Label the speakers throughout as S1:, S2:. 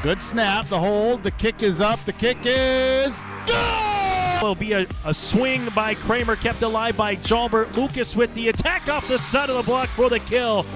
S1: Good snap, the hold, the kick is up, the kick is good!
S2: Will be a swing by Kramer, kept alive by Jalbert. Lucas with the attack off the side of the block for the kill.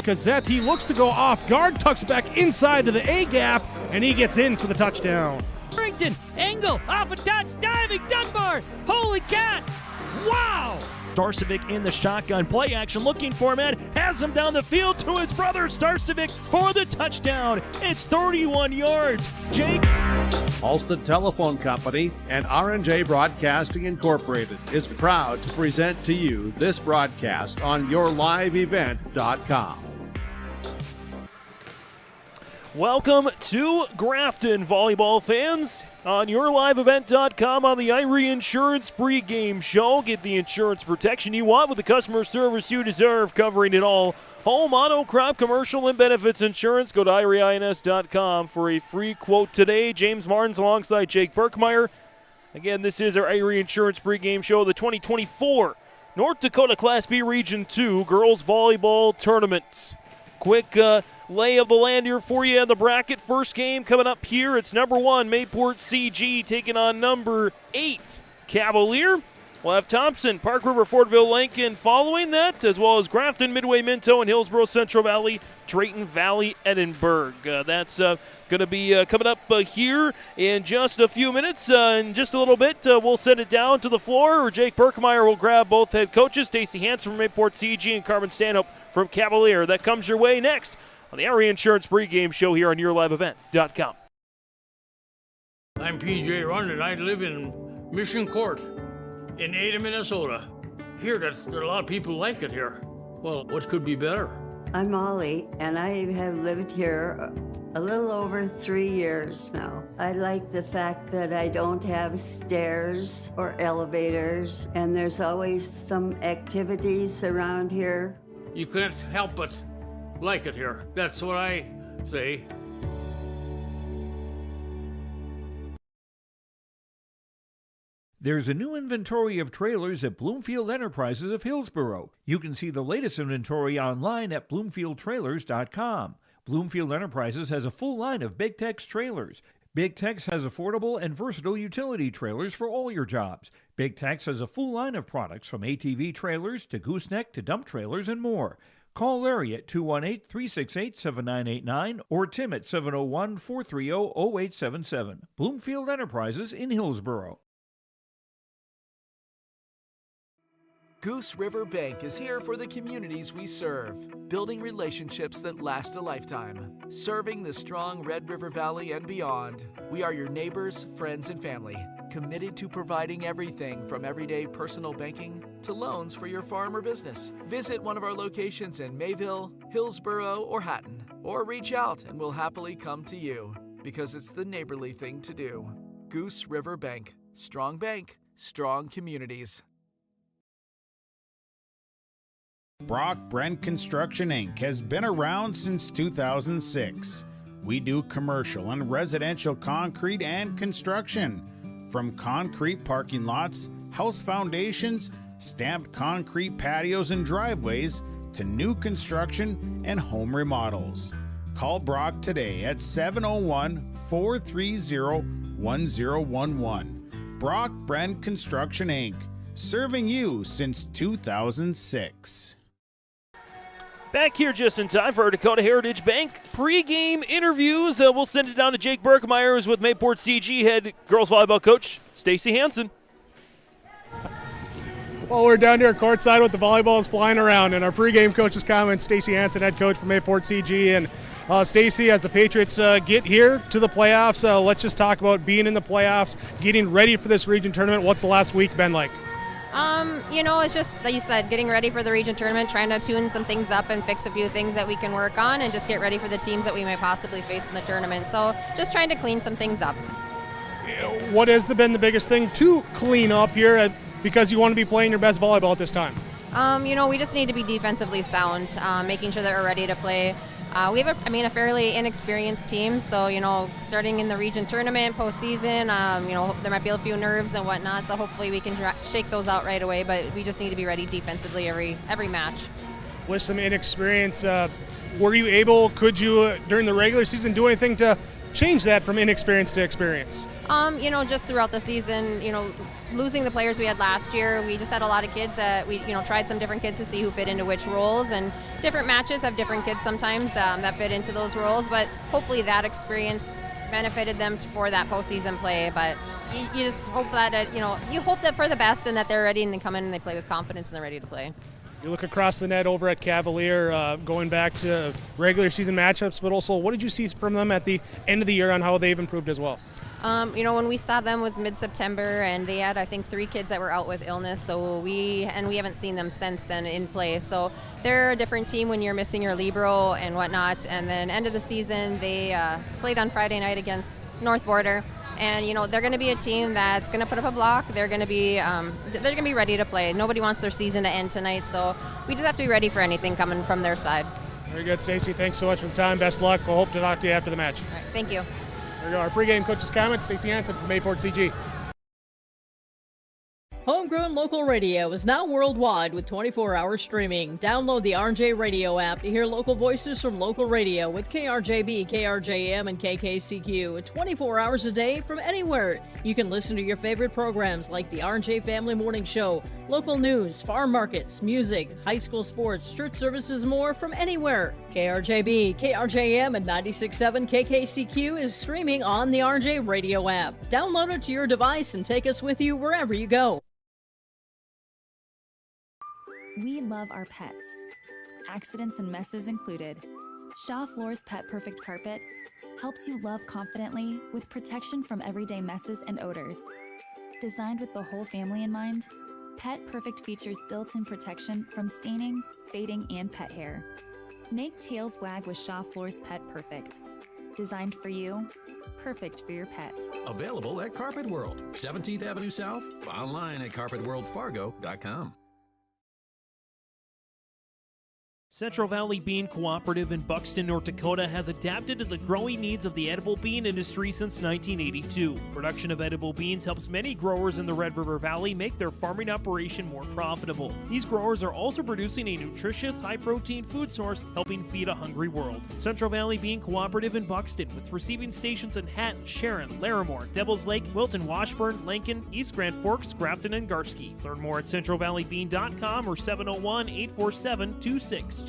S3: Gazette, he looks to go off guard, tucks back inside to the A gap, and he gets in for the touchdown.
S4: Harrington, angle, off a touch, diving, Dunbar, holy cats, wow!
S2: Starcevic in the shotgun, play action, looking for him, and has him down the field to his brother Starcevic for the touchdown. It's 31 yards. Jake.
S5: Alston Telephone Company and R&J Broadcasting Incorporated is proud to present to you this broadcast on yourliveevent.com.
S2: Welcome to Grafton, volleyball fans, on yourliveevent.com on the Irie Insurance Pregame Show. Get the insurance protection you want with the customer service you deserve, covering it all. Home, auto, crop, commercial, and benefits insurance. Go to IrieINS.com for a free quote today. James Martins alongside Jake Berkmeyer. Again, this is our Irie Insurance Pregame Show, the 2024 North Dakota Class B Region 2 Girls Volleyball Tournament. Quick lay of the land here for you in the bracket. First game coming up here. It's number 1, Mayport CG taking on number 8, Cavalier. We'll have Thompson, Park River, Fortville, Lincoln following that, as well as Grafton, Midway, Minto, and Hillsborough, Central Valley, Drayton Valley, Edinburgh. That's going to be coming up here in just a few minutes. In just a little bit, we'll send it down to the floor, where Jake Berkmeyer will grab both head coaches, Stacey Hansen from Mayport CG and Carmen Stanhope from Cavalier. That comes your way next on the Irie Insurance Pregame Show here on yourliveevent.com.
S6: I'm PJ Rund, and I live in Mission Court in Ada, Minnesota. Here, there are a lot of people who like it here. Well, what could be better?
S7: I'm Molly, and I have lived here a little over 3 years now. I like the fact that I don't have stairs or elevators, and there's always some activities around here.
S6: You can't help but like it here. That's what I say.
S8: There's a new inventory of trailers at Bloomfield Enterprises of Hillsborough. You can see the latest inventory online at bloomfieldtrailers.com. Bloomfield Enterprises has a full line of Big Tex trailers. Big Tex has affordable and versatile utility trailers for all your jobs. Big Tex has a full line of products from ATV trailers to gooseneck to dump trailers and more. Call Larry at 218-368-7989 or Tim at 701-430-0877. Bloomfield Enterprises in Hillsborough.
S9: Goose River Bank is here for the communities we serve, building relationships that last a lifetime. Serving the strong Red River Valley and beyond, we are your neighbors, friends, and family, committed to providing everything from everyday personal banking to loans for your farm or business. Visit one of our locations in Mayville, Hillsborough, or Hatton, or reach out and we'll happily come to you, because it's the neighborly thing to do. Goose River Bank. Strong bank, strong communities.
S1: Brock Brent Construction Inc. has been around since 2006. We do commercial and residential concrete and construction. From concrete parking lots, house foundations, stamped concrete patios and driveways, to new construction and home remodels. Call Brock today at 701-430-1011. Brock Brent Construction Inc., serving you since 2006.
S2: Back here just in time for our Dakota Heritage Bank pregame interviews. We'll send it down to Jake Berkmeyer, who's with Mayport CG head girls volleyball coach Stacey Hansen.
S3: Well, we're down here courtside with the volleyballs flying around, and our pregame coach's comments, Stacey Hansen, head coach for Mayport CG. And Stacey, as the Patriots get here to the playoffs, let's just talk about being in the playoffs, getting ready for this region tournament. What's the last week been like?
S10: It's just, like you said, getting ready for the region tournament, trying to tune some things up and fix a few things that we can work on, and just get ready for the teams that we may possibly face in the tournament. So just trying to clean some things up.
S3: What has been the biggest thing to clean up here, because you want to be playing your best volleyball at this time?
S10: We just need to be defensively sound, making sure that we're ready to play. We have a fairly inexperienced team, so, starting in the region tournament, postseason, there might be a few nerves and whatnot, so hopefully we can shake those out right away, but we just need to be ready defensively every match.
S3: With some inexperience, Could you, during the regular season, do anything to change that from inexperience to experience?
S10: Just throughout the season, losing the players we had last year, we just had a lot of kids that we, tried some different kids to see who fit into which roles, and different matches have different kids sometimes that fit into those roles, but hopefully that experience benefited them for that postseason play. But you just hope that, you hope that for the best and that they're ready and they come in and they play with confidence and they're ready to play.
S3: You look across the net over at Cavalier, going back to regular season matchups, but also what did you see from them at the end of the year on how they've improved as well?
S10: When we saw them was mid-September, and they had, I think, 3 kids that were out with illness, so we haven't seen them since then in play. So they're a different team when you're missing your libero and whatnot. And then end of the season, they played on Friday night against North Border. And they're going to be a team that's going to put up a block. They're going to be ready to play. Nobody wants their season to end tonight, so we just have to be ready for anything coming from their side.
S3: Very good, Stacey. Thanks so much for the time. Best luck. We'll hope to talk to you after the match.
S10: All right, thank you.
S3: There we go. Our pregame coach's comments. Stacey Hansen from Mayport CG.
S11: Homegrown local radio is now worldwide with 24-hour streaming. Download the RJ Radio app to hear local voices from local radio with KRJB, KRJM, and KKCQ 24 hours a day from anywhere. You can listen to your favorite programs like the RJ Family Morning Show, local news, farm markets, music, high school sports, church services, more from anywhere. KRJB, KRJM, and 96.7 KKCQ is streaming on the RJ Radio app. Download it to your device and take us with you wherever you go.
S12: We love our pets, accidents and messes included. Shaw Floor's Pet Perfect Carpet helps you love confidently with protection from everyday messes and odors. Designed with the whole family in mind, Pet Perfect features built-in protection from staining, fading, and pet hair. Make tails wag with Shaw Floor's Pet Perfect. Designed for you, perfect for your pet.
S13: Available at Carpet World, 17th Avenue South, online at carpetworldfargo.com.
S2: Central Valley Bean Cooperative in Buxton, North Dakota has adapted to the growing needs of the edible bean industry since 1982. Production of edible beans helps many growers in the Red River Valley make their farming operation more profitable. These growers are also producing a nutritious, high-protein food source, helping feed a hungry world. Central Valley Bean Cooperative in Buxton, with receiving stations in Hatton, Sharon, Larimore, Devils Lake, Wilton, Washburn, Lincoln, East Grand Forks, Grafton, and Garsky. Learn more at centralvalleybean.com or 701-847-2622.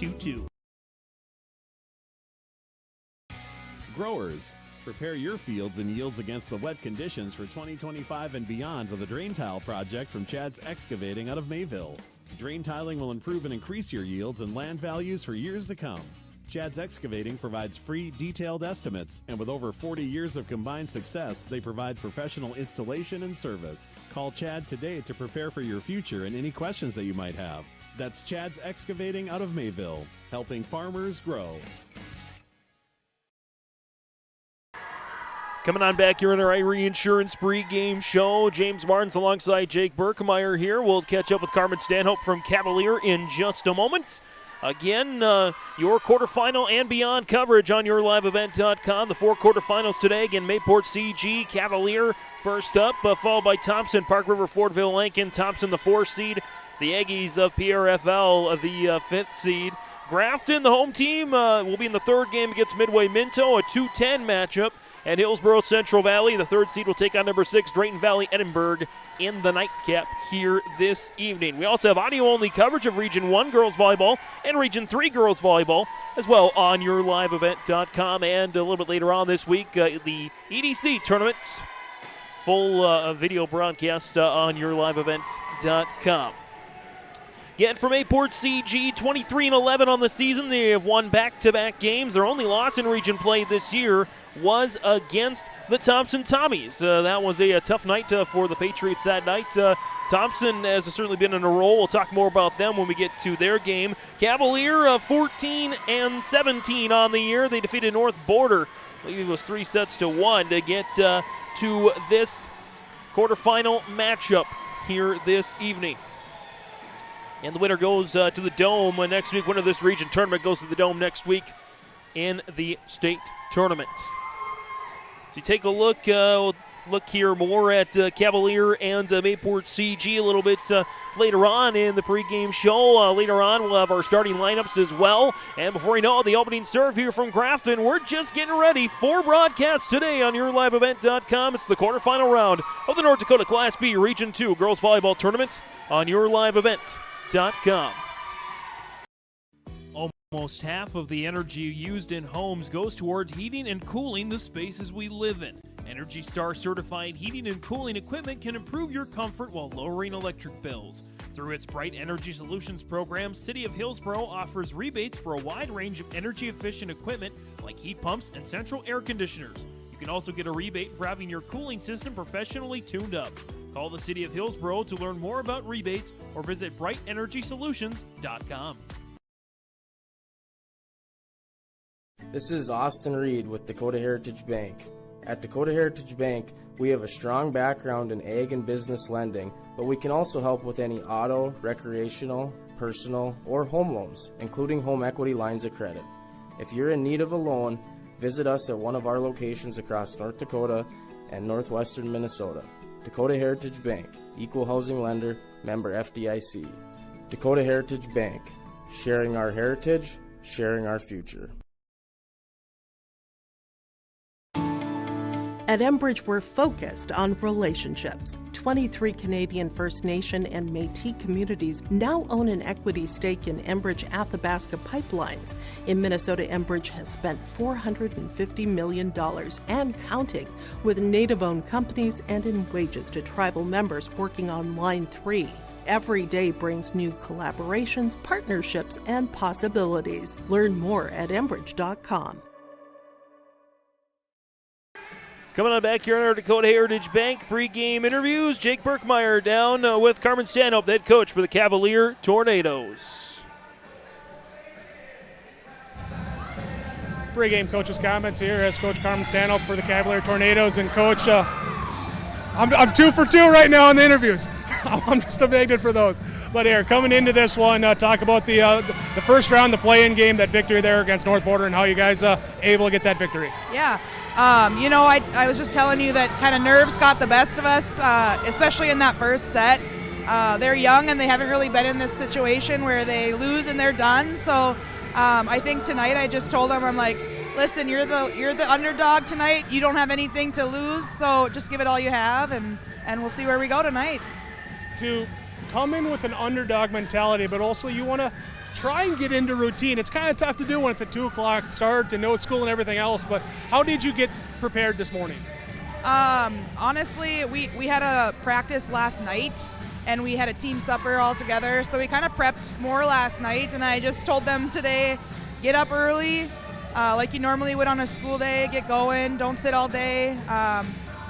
S14: Growers, prepare your fields and yields against the wet conditions for 2025 and beyond with a drain tile project from Chad's Excavating out of Mayville. Drain tiling will improve and increase your yields and land values for years to come. Chad's Excavating provides free, detailed estimates, and with over 40 years of combined success, they provide professional installation and service. Call Chad today to prepare for your future and any questions that you might have. That's Chad's Excavating out of Mayville, helping farmers grow.
S2: Coming on back here in our Irie Insurance pregame show, James Martins alongside Jake Berkemeyer here. We'll catch up with Carmen Stanhope from Cavalier in just a moment. Again, your quarterfinal and beyond coverage on yourliveevent.com. The 4 quarterfinals today. Again, Mayport CG, Cavalier first up, followed by Thompson, Park River, Fordville, Lincoln. Thompson, the 4 seed. The Aggies of PRFL, the 5th seed. Grafton, the home team, will be in the 3rd game against Midway Minto, a 2-10 matchup. And Hillsborough Central Valley, the 3rd seed, will take on number 6, Drayton Valley Edinburgh, in the nightcap here this evening. We also have audio-only coverage of Region 1 girls volleyball and Region 3 girls volleyball as well on yourliveevent.com. And a little bit later on this week, the EDC tournament, full video broadcast on yourliveevent.com. Again, from Mayport CG, 23-11 on the season. They have won back-to-back games. Their only loss in region play this year was against the Thompson Tommies. That was a tough night for the Patriots that night. Thompson has certainly been in a roll. We'll talk more about them when we get to their game. Cavalier 14-17 on the year. They defeated North Border. I believe it was 3-1 to get to this quarterfinal matchup here this evening. And the winner goes to the Dome next week. Winner of this region tournament goes to the Dome next week in the state tournament. So you take a look, we'll look here more at Cavalier and Mayport CG a little bit later on in the pregame show. Later on, we'll have our starting lineups as well. And before we know it, the opening serve here from Grafton. We're just getting ready for broadcast today on YourLiveEvent.com. It's the quarterfinal round of the North Dakota Class B Region 2 Girls Volleyball Tournament on YourLiveEvent.com. Almost half of the energy used in homes goes toward heating and cooling the spaces we live in. Energy Star certified heating and cooling equipment can improve your comfort while lowering electric bills. Through its Bright Energy Solutions program, City of Hillsboro offers rebates for a wide range of energy-efficient equipment like heat pumps and central air conditioners. You can also get a rebate for having your cooling system professionally tuned up. Call the City of Hillsboro to learn more about rebates or visit brightenergysolutions.com.
S15: This is Austin Reed with Dakota Heritage Bank. At Dakota Heritage Bank, we have a strong background in ag and business lending, but we can also help with any auto, recreational, personal, or home loans, including home equity lines of credit. If you're in need of a loan, visit us at one of our locations across North Dakota and northwestern Minnesota. Dakota Heritage Bank, equal housing lender, member FDIC. Dakota Heritage Bank, sharing our heritage, sharing our future.
S16: At Enbridge, we're focused on relationships. 23 Canadian First Nation and Métis communities now own an equity stake in Enbridge Athabasca Pipelines. In Minnesota, Enbridge has spent $450 million and counting with Native-owned companies and in wages to tribal members working on Line 3. Every day brings new collaborations, partnerships, and possibilities. Learn more at Enbridge.com.
S2: Coming on back here on our Dakota Heritage Bank pregame interviews, Jake Birkmeyer down with Carmen Stanhope, the head coach for the Cavalier Tornadoes.
S3: Pregame coach's comments here as Coach Carmen Stanhope for the Cavalier Tornadoes. And Coach, I'm 2 for 2 right now in the interviews. I'm just a magnet for those. But here, coming into this one, talk about the first round, the play-in game, that victory there against North Border, and how you guys able to get that victory.
S17: Yeah. I was just telling you that kind of nerves got the best of us, especially in that first set. They're young and they haven't really been in this situation where they lose and they're done. So I think tonight I just told them, I'm like, listen, you're the underdog tonight. You don't have anything to lose, so just give it all you have, and we'll see where we go tonight.
S3: To come in with an underdog mentality, but also you want to try and get into routine. It's kind of tough to do when it's a 2 o'clock start and no school and everything else, but how did you get prepared this morning?
S17: Honestly, we had a practice last night and we had a team supper all together, so we kind of prepped more last night, and I just told them today, get up early, like you normally would on a school day, get going, don't sit all day,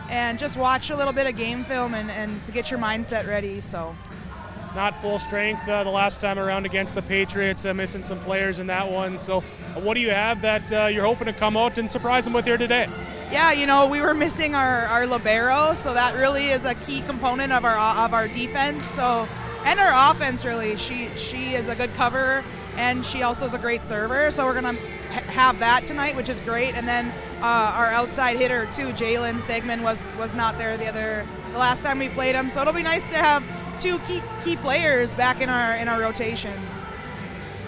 S17: and just watch a little bit of game film and to get your mindset ready. So.
S3: Not full strength the last time around against the Patriots, missing some players in that one. So what do you have that you're hoping to come out and surprise them with here today?
S17: Yeah, we were missing our libero, so that really is a key component of our defense. So, and our offense, really. She is a good cover, and she also is a great server. So we're going to have that tonight, which is great. And then our outside hitter, too, Jalen Stegman, was not there the last time we played him. So it'll be nice to have 2 key players back in our rotation.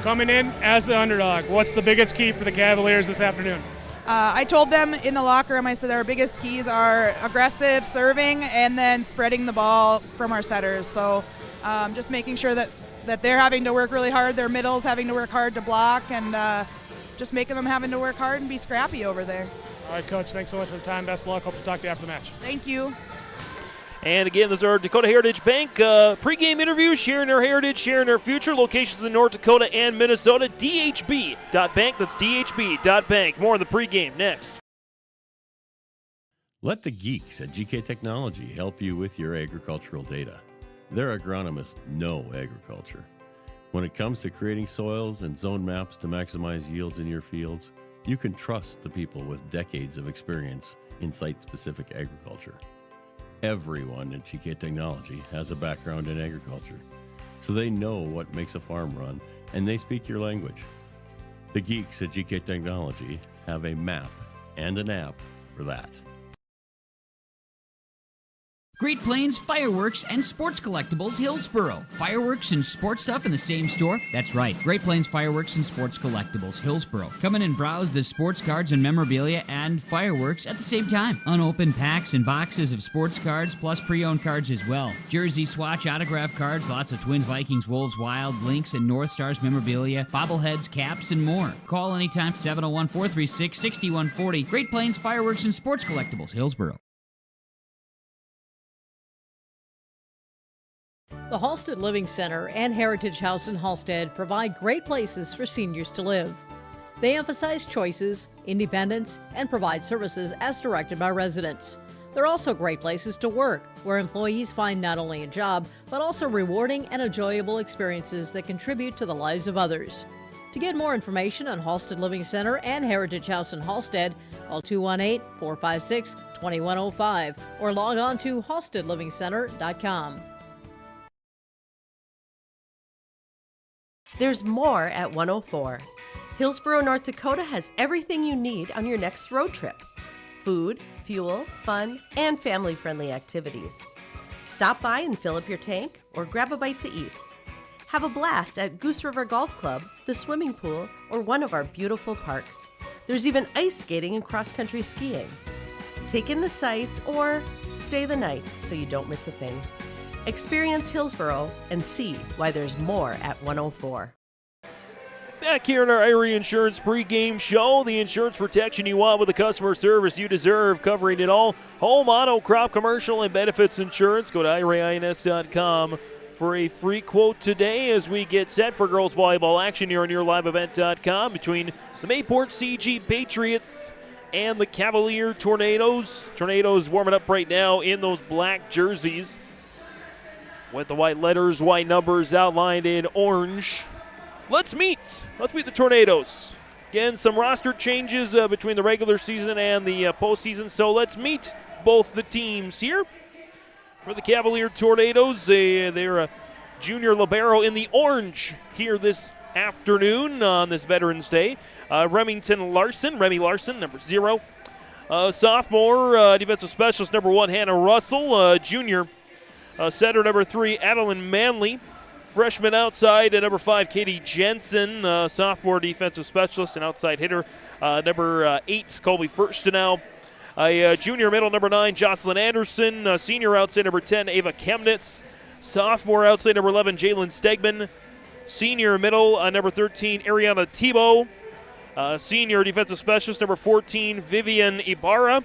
S3: Coming in as the underdog, what's the biggest key for the Cavaliers this afternoon?
S17: I told them in the locker room, I said our biggest keys are aggressive serving and then spreading the ball from our setters. So just making sure that they're having to work really hard, their middles having to work hard to block, and just making them having to work hard and be scrappy over there.
S3: All right, Coach, thanks so much for the time. Best of luck. Hope to talk to you after the match.
S17: Thank you.
S2: And again, this is our Dakota Heritage Bank pregame interview, sharing their heritage, sharing their future. Locations in North Dakota and Minnesota. DHB.bank. That's DHB.bank. More on the pregame next.
S18: Let the geeks at GK Technology help you with your agricultural data. Their agronomists know agriculture. When it comes to creating soils and zone maps to maximize yields in your fields, you can trust the people with decades of experience in site-specific agriculture. Everyone at GK Technology has a background in agriculture, so they know what makes a farm run, and they speak your language. The geeks at GK Technology have a map and an app for that.
S4: Great Plains Fireworks and Sports Collectibles, Hillsboro. Fireworks and sports stuff in the same store? That's right. Great Plains Fireworks and Sports Collectibles, Hillsboro. Come in and browse the sports cards and memorabilia and fireworks at the same time. Unopened packs and boxes of sports cards, plus pre-owned cards as well. Jersey, swatch, autograph cards, lots of Twins, Vikings, Wolves, Wild, Lynx, and North Stars memorabilia, bobbleheads, caps, and more. Call anytime, 701-436-6140. Great Plains Fireworks and Sports Collectibles, Hillsboro.
S11: The Halstead Living Center and Heritage House in Halstead provide great places for seniors to live. They emphasize choices, independence, and provide services as directed by residents. They're also great places to work, where employees find not only a job, but also rewarding and enjoyable experiences that contribute to the lives of others. To get more information on Halstead Living Center and Heritage House in Halstead, call 218-456-2105 or log on to halsteadlivingcenter.com.
S19: There's more at 104. Hillsboro, North Dakota has everything you need on your next road trip. Food, fuel, fun, and family-friendly activities. Stop by and fill up your tank or grab a bite to eat. Have a blast at Goose River Golf Club, the swimming pool, or one of our beautiful parks. There's even ice skating and cross-country skiing. Take in the sights or stay the night so you don't miss a thing. Experience Hillsboro and see why there's more at 104.
S2: Back here in our Irie Insurance pregame show, the insurance protection you want with the customer service you deserve, covering it all. Home, auto, crop, commercial, and benefits insurance. Go to IRINS.com for a free quote today as we get set for girls volleyball action here on YourLiveEvent.com between the Mayport CG Patriots and the Cavalier Tornadoes. Tornadoes warming up right now in those black jerseys with the white letters, white numbers outlined in orange. Let's meet the Tornadoes. Again, some roster changes between the regular season and the postseason, so let's meet both the teams here. For the Cavalier Tornadoes, they're a junior libero in the orange here this afternoon on this Veterans Day. Remy Larson, number 0. Sophomore defensive specialist, number 1, Hannah Russell. Junior setter, number 3, Adeline Manley. Freshman outside, number 5, Katie Jensen. Sophomore defensive specialist and outside hitter, number 8, Colby Furstenau. Junior middle, number 9, Jocelyn Anderson. Senior outside, number 10, Ava Chemnitz. Sophomore outside, number 11, Jalen Stegman. Senior middle, number 13, Ariana Tebow. Senior defensive specialist, number 14, Vivian Ibarra.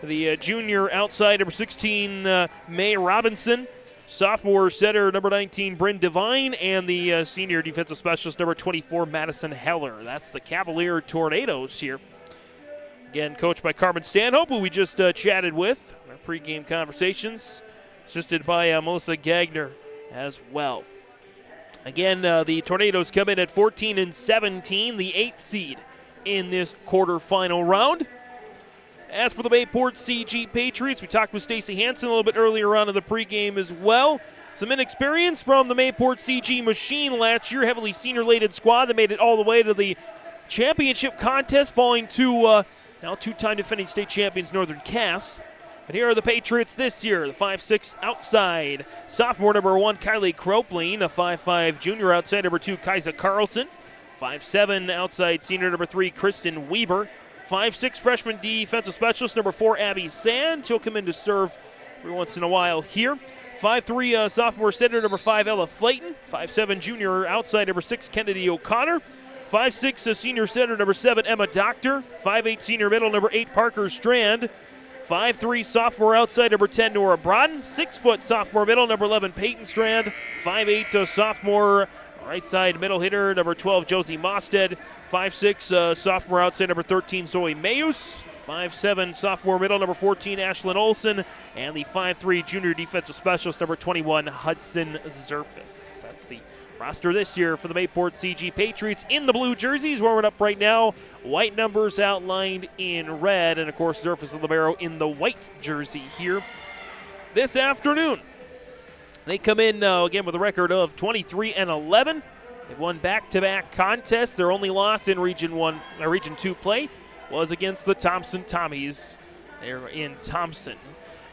S2: The junior outside, number 16, May Robinson. Sophomore setter, number 19, Bryn Devine. And the senior defensive specialist, number 24, Madison Heller. That's the Cavalier Tornadoes here. Again, coached by Carmen Stanhope, who we just chatted with. Our pregame conversations, assisted by Melissa Gagner as well. Again, the Tornadoes come in at 14-17, the 8th seed in this quarterfinal round. As for the Mayport CG Patriots, we talked with Stacey Hansen a little bit earlier on in the pregame as well. Some inexperience from the Mayport CG machine last year, heavily senior-laden squad that made it all the way to the championship contest, falling to now two-time defending state champions Northern Cass. But here are the Patriots this year, the 5'6" outside. Sophomore number 1, Kylie Kropling, a 5'5" junior outside number 2, Kaisa Carlson. 5'7" outside senior number 3, Kristen Weaver. 5'6" freshman defensive specialist number 4, Abby Sand. She'll come in to serve every once in a while here. 5'3" sophomore center number 5, Ella Flayton. 5'7" junior outside number 6, Kennedy O'Connor. 5'6" senior center number 7, Emma Doctor. 5'8" senior middle number 8, Parker Strand. 5'3" sophomore outside number 10, Nora Brodden. 6 foot sophomore middle number 11, Peyton Strand. 5'8" sophomore right side middle hitter number 12, Josie Mosted. 5'6" sophomore outside number 13, Zoe Mayus. 5'7" sophomore middle number 14, Ashlyn Olson. And the 5'3" junior defensive specialist number 21, Hudson Zerfus. That's the roster this year for the Mayport CG Patriots in the blue jerseys, warming up right now. White numbers outlined in red, and of course Zerfus and libero in the white jersey here this afternoon. They come in again with a record of 23-11. They've won back-to-back contests. Their only loss in Region 2 play was against the Thompson Tommies. They're in Thompson.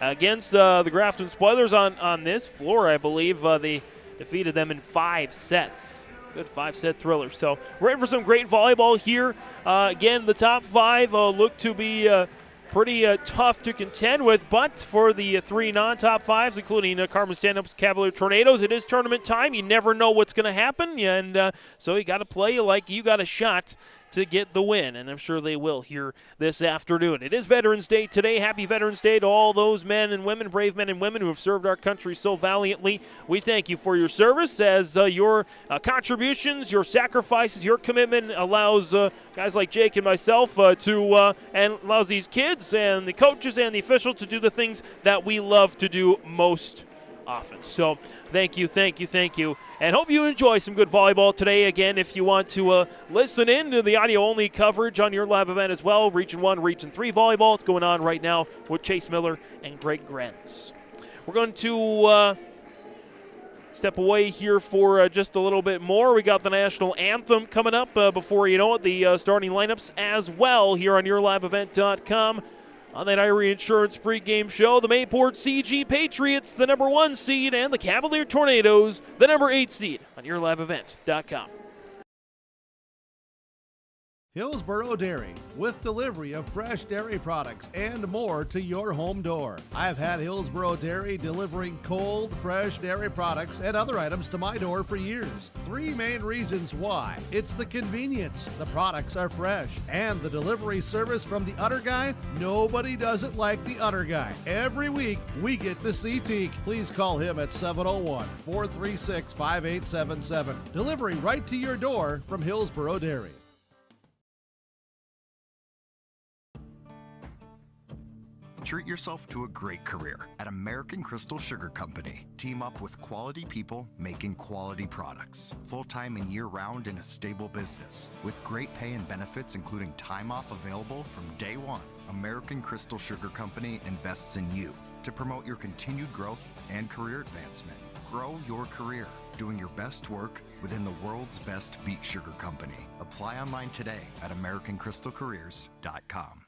S2: against the Grafton Spoilers on this floor, I believe. They defeated them in 5 sets. Good 5-set thriller. So we're in for some great volleyball here. Again, the top 5 look to be pretty tough to contend with, but for the 3 non-top 5s, including Carmen Stand-Up's Cavalier Tornadoes, it is tournament time. You never know what's going to happen, and so you got to play like you got a shot to get the win, and I'm sure they will here this afternoon. It is Veterans Day today. Happy Veterans Day to all those men and women, brave men and women who have served our country so valiantly. We thank you for your service, as your contributions, your sacrifices, your commitment allows guys like Jake and myself and allows these kids and the coaches and the officials to do the things that we love to do most often. So thank you, and hope you enjoy some good volleyball today. Again, if you want to listen in to the audio-only coverage on your live event as well, Region 1, Region 3 volleyball, it's going on right now with Chase Miller and Greg Grenz. We're going to step away here for just a little bit more. We got the national anthem coming up before you know it, the starting lineups as well here on yourliveevent.com. On that Irie Insurance pregame show, the Mayport CG Patriots, the number 1 seed, and the Cavalier Tornadoes, the number 8 seed, on yourliveevent.com.
S5: Hillsborough Dairy, with delivery of fresh dairy products and more to your home door. I've had Hillsborough Dairy delivering cold, fresh dairy products and other items to my door for years. 3 main reasons why. It's the convenience, the products are fresh, and the delivery service from the Udder Guy. Nobody does it like the Udder Guy. Every week, we get the CT. Please call him at 701-436-5877. Delivery right to your door from Hillsborough Dairy.
S20: Treat yourself to a great career at American Crystal Sugar Company. Team up with quality people making quality products. Full-time and year-round in a stable business. With great pay and benefits including time off available from day one. American Crystal Sugar Company invests in you to promote your continued growth and career advancement. Grow your career, doing your best work within the world's best beet sugar company. Apply online today at AmericanCrystalCareers.com.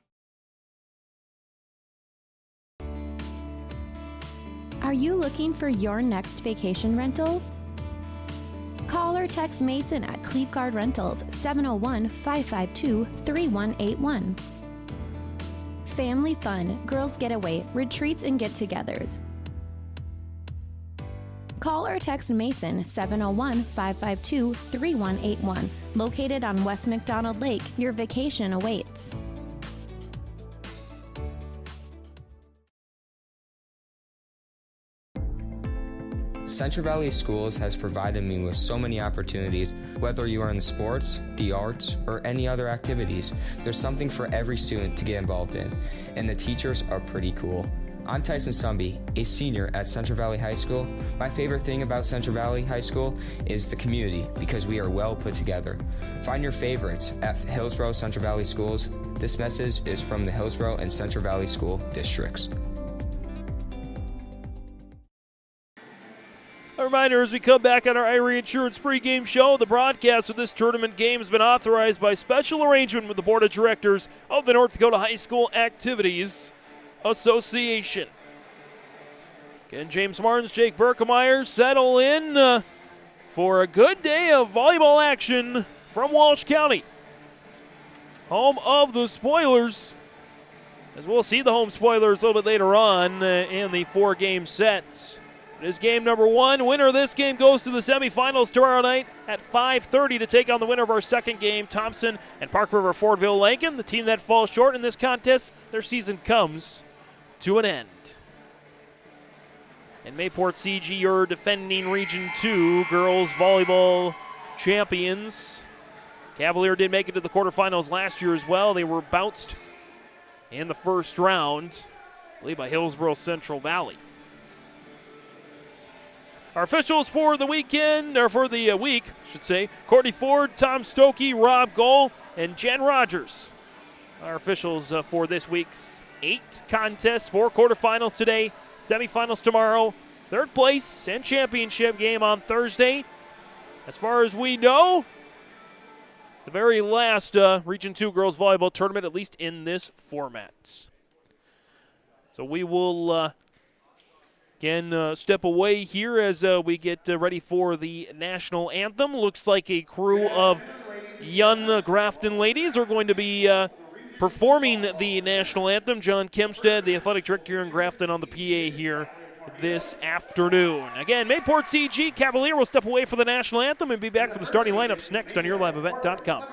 S21: Are you looking for your next vacation rental? Call or text Mason at Cleave Guard Rentals 701-552-3181. Family fun, girls getaway, retreats and get-togethers. Call or text Mason 701-552-3181. Located on West McDonald Lake, your vacation awaits.
S22: Central Valley Schools has provided me with so many opportunities. Whether you are in the sports, the arts, or any other activities, there's something for every student to get involved in, and the teachers are pretty cool. I'm Tyson Sumby, a senior at Central Valley High School. My favorite thing about Central Valley High School is the community, because we are well put together. Find your favorites at Hillsborough Central Valley Schools. This message is from the Hillsborough and Central Valley School Districts.
S2: A reminder as we come back on our Irie Insurance pregame show, the broadcast of this tournament game has been authorized by special arrangement with the Board of Directors of the North Dakota High School Activities Association. Again, James Martins, Jake Berkemeyer settle in for a good day of volleyball action from Walsh County. Home of the Spoilers, as we'll see the home Spoilers a little bit later on in the 4-game sets. It is game number 1. Winner of this game goes to the semifinals tomorrow night at 5:30 to take on the winner of our second game, Thompson and Park River Fordville Lankin. The team that falls short in this contest, their season comes to an end. And Mayport CG, your defending Region 2 girls volleyball champions. Cavalier did make it to the quarterfinals last year as well. They were bounced in the first round, I believe by Hillsborough Central Valley. Our officials for the weekend, or for the week, I should say, Courtney Ford, Tom Stokey, Rob Gohl, and Jen Rogers. Our officials for this week's 8 contests, 4 quarterfinals today, semifinals tomorrow, third place and championship game on Thursday. As far as we know, the very last Region 2 girls volleyball tournament, at least in this format. So So we will again step away here as we get ready for the national anthem. Looks like a crew of young Grafton ladies are going to be performing the national anthem. John Kempstead, the athletic director here in Grafton, on the PA here this afternoon. Again, Mayport CG Cavalier will step away for the national anthem and be back for the starting lineups next on YourLiveEvent.com.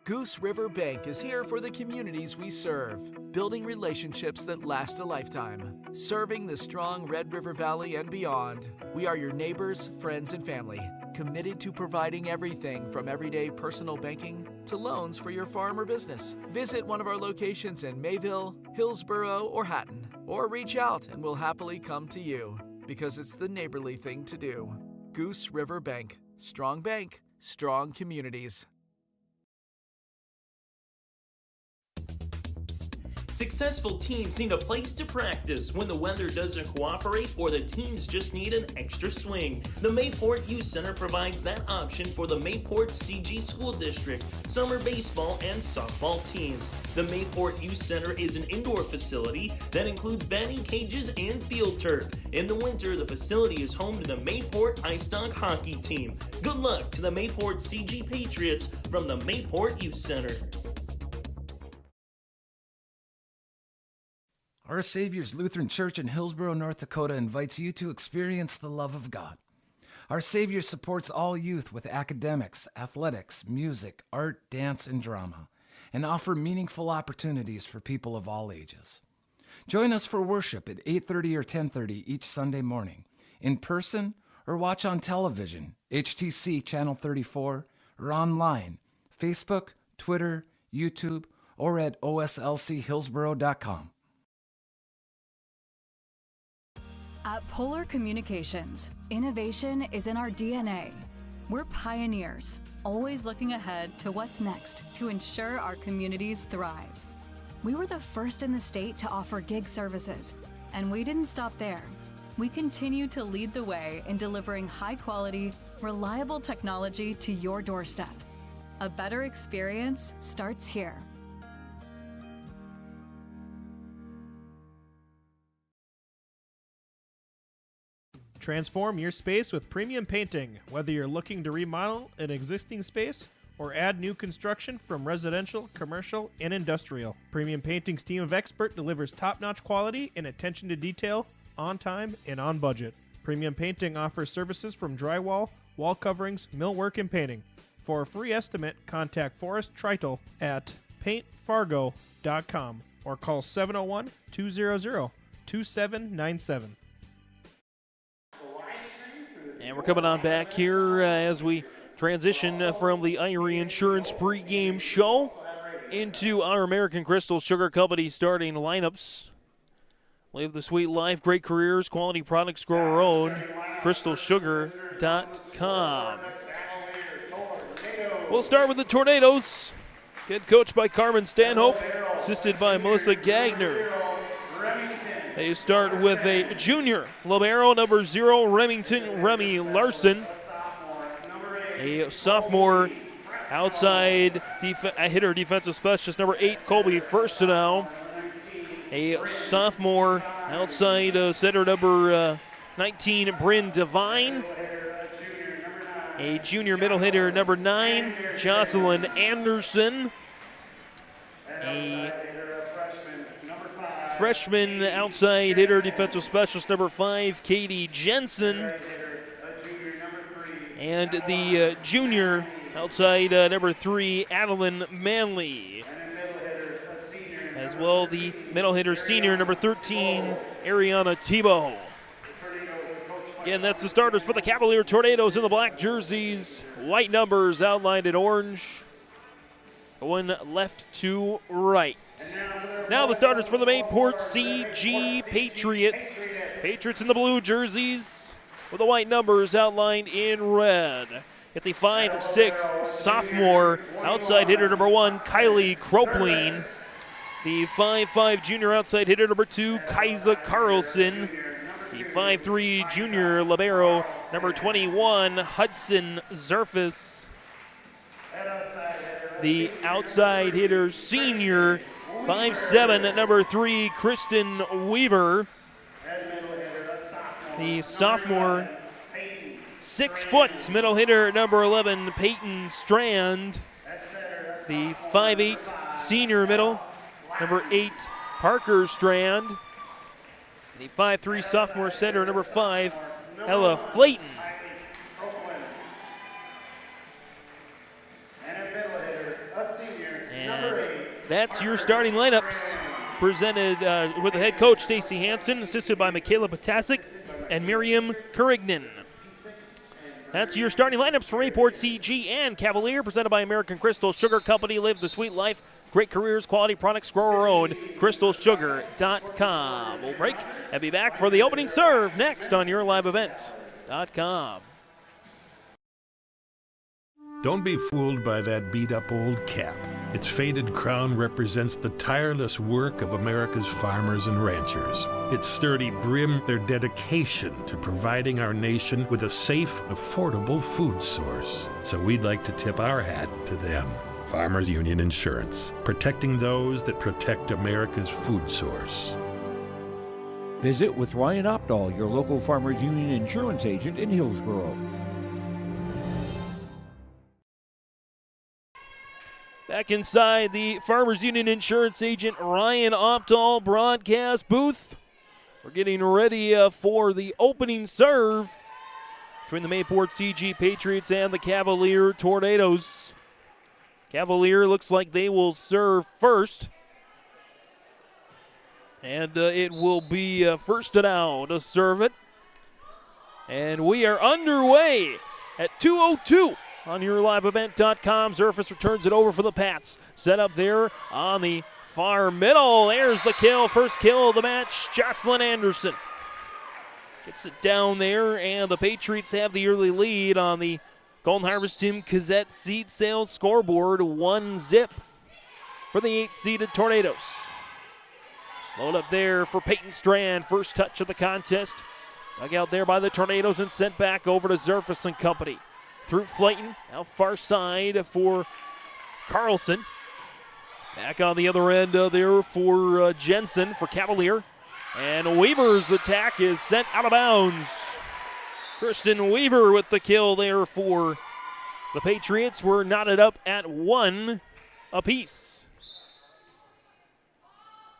S9: Goose River Bank is here for the communities we serve, building relationships that last a lifetime. Serving the strong Red River Valley and beyond, we are your neighbors, friends, and family, committed to providing everything from everyday personal banking to loans for your farm or business. Visit one of our locations in Mayville, Hillsborough, or Hatton, or reach out and we'll happily come to you, because it's the neighborly thing to do. Goose River Bank, strong communities.
S6: Successful teams need a place to practice when the weather doesn't cooperate or the teams just need an extra swing. The Mayport Youth Center provides that option for the Mayport CG School District, summer baseball and softball teams. The Mayport Youth Center is an indoor facility that includes batting cages and field turf. In the winter, the facility is home to the Mayport Ice Dog hockey team. Good luck to the Mayport CG Patriots from the Mayport Youth Center.
S7: Our Savior's Lutheran Church in Hillsborough, North Dakota invites you to experience the love of God. Our Savior supports all youth with academics, athletics, music, art, dance, and drama, and offer meaningful opportunities for people of all ages. Join us for worship at 8:30 or 10:30 each Sunday morning, in person or watch on television, HTC Channel 34, or online, Facebook, Twitter, YouTube, or at oslchillsborough.com.
S23: At Polar Communications, innovation is in our DNA. We're pioneers, always looking ahead to what's next to ensure our communities thrive. We were the first in the state to offer gig services, and we didn't stop there. We continue to lead the way in delivering high-quality, reliable technology to your doorstep. A better experience starts here.
S24: Transform your space with premium painting, whether you're looking to remodel an existing space or add new construction from residential, commercial, and industrial. Premium Painting's team of experts delivers top-notch quality and attention to detail, on time and on budget. Premium Painting offers services from drywall, wall coverings, millwork, and painting. For a free estimate, contact Forrest Treitel at paintfargo.com or call 701-200-2797.
S2: And we're coming on back here as we transition from the Irie Insurance pregame show into our American Crystal Sugar Company starting lineups. Live the sweet life, great careers, quality products, grow our own. CrystalSugar.com. We'll start with the Tornadoes. Head coached by Carmen Stanhope, assisted by Melissa Gagner. They start with a junior libero, number 0, Remington Remy Larson. A sophomore outside hitter, defensive specialist, number 8, Colby Firstenow. A sophomore outside center, number 19, Bryn Devine. A junior middle hitter, number 9, Jocelyn Anderson. A freshman outside hitter, defensive specialist, number 5, Katie Jensen. And the junior outside number 3, Adeline Manley. As well, the middle hitter, senior, number 13, Ariana Tebow. Again, that's the starters for the Cavalier Tornadoes in the black jerseys. White numbers outlined in orange. Going left to right. Now the starters for the Mayport CG Patriots. Patriots in the blue jerseys with the white numbers outlined in red. It's a 5'6" sophomore outside hitter, number 1, Kylie Kropling. The 5'5" junior outside hitter, number 2, Kaisa Carlson. The 5'3" junior libero, number 21, Hudson Zerfus. The outside hitter, senior, 5'7" at number 3, Kristen Weaver. The sophomore 6 foot middle hitter, number 11, Peyton Strand. The 5'8" senior middle, number 8, Parker Strand. The 5'3" sophomore center, number 5, Ella Flayton. And that's your starting lineups, presented with the head coach, Stacy Hansen, assisted by Michaela Potasic and Miriam Curignan. That's your starting lineups for Mayport CG and Cavalier, presented by American Crystal Sugar Company. Live the sweet life. Great careers, quality products, grow our own. CrystalSugar.com. We'll break and be back for the opening serve next on YourLiveEvent.com.
S1: Don't be fooled by that beat-up old cap. Its faded crown represents the tireless work of America's farmers and ranchers. Its sturdy brim, their dedication to providing our nation with a safe, affordable food source. So we'd like to tip our hat to them. Farmers Union Insurance, protecting those that protect America's food source.
S8: Visit with Ryan Opdahl, your local Farmers Union Insurance agent in Hillsborough.
S2: Back inside the Farmers Union Insurance agent Ryan Opdahl broadcast booth. We're getting ready for the opening serve between the Mayport CG Patriots and the Cavalier Tornadoes. Cavalier looks like they will serve first. And it will be first and out to serve it. And we are underway at 2:02. On YourLiveEvent.com, Zerfus returns it over for the Pats. Set up there on the far middle. There's the kill, first kill of the match. Jocelyn Anderson gets it down there, and the Patriots have the early lead on the Golden Harvest Tim Cassette seed sales scoreboard. 1-0 for the 8-seeded Tornadoes. Load up there for Peyton Strand, first touch of the contest. Dug out there by the Tornadoes and sent back over to Zerfus and company. Through Flayton, now far side for Carlson. Back on the other end there for Jensen for Cavalier. And Weaver's attack is sent out of bounds. Kristen Weaver with the kill there for the Patriots. We're knotted up at 1 apiece.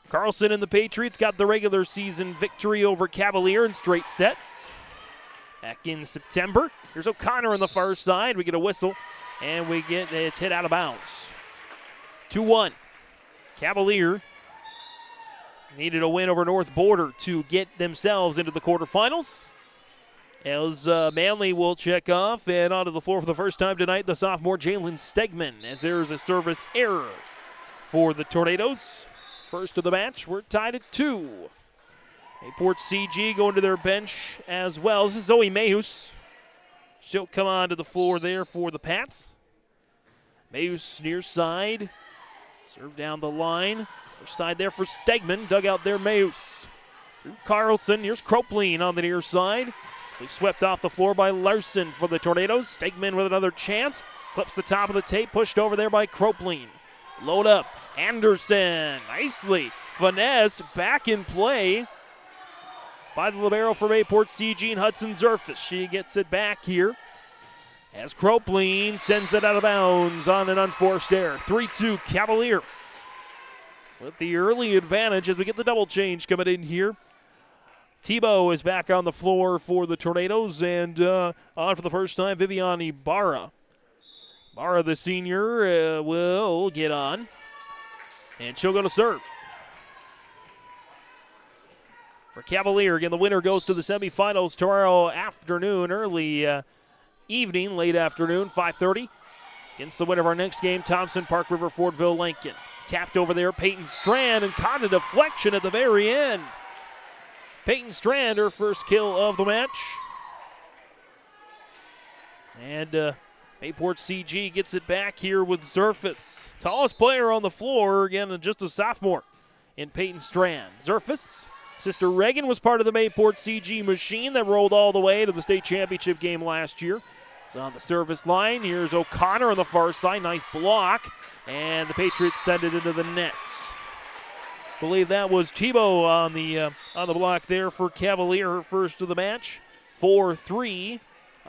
S2: Carlson and the Patriots got the regular season victory over Cavalier in straight sets back in September. Here's O'Connor on the far side. We get a whistle, and it's hit out of bounds. 2-1. Cavalier needed a win over North Border to get themselves into the quarterfinals. As Manley will check off, and onto the floor for the first time tonight, the sophomore Jalen Stegman, as there's a service error for the Tornadoes. First of the match, we're tied at 2. Mayport CG going to their bench as well. This is Zoe Mayhus. She'll come onto the floor there for the Pats. Mayhus near side. Serve down the line. Other side there for Stegman. Dug out there, Mayhus. Through Carlson. Here's Cropleen on the near side. They swept off the floor by Larson for the Tornadoes. Stegman with another chance. Flips the top of the tape. Pushed over there by Cropleen. Load up. Anderson. Nicely finessed. Back in play by the libero for Mayport CG and Hudson Zerfus. She gets it back here as Cropleen sends it out of bounds on an unforced error. 3-2 Cavalier with the early advantage as we get the double change coming in here. Tebow is back on the floor for the Tornadoes, and on for the first time, Vivian Ibarra. Ibarra, the senior, will get on, and she'll go to serve. For Cavalier, again, the winner goes to the semifinals tomorrow afternoon, early evening, late afternoon, 5:30. Against the winner of our next game, Thompson, Park River, Fordville, Lincoln. Tapped over there, Peyton Strand, and caught a deflection at the very end. Peyton Strand, her first kill of the match. And Mayport CG gets it back here with Zerfus. Tallest player on the floor, again, just a sophomore in Peyton Strand. Zerfus. Sister Reagan was part of the Mayport CG machine that rolled all the way to the state championship game last year. It's on the service line. Here's O'Connor on the far side. Nice block. And the Patriots send it into the net. believe that was Tebow on the block there for Cavalier, her first of the match. 4-3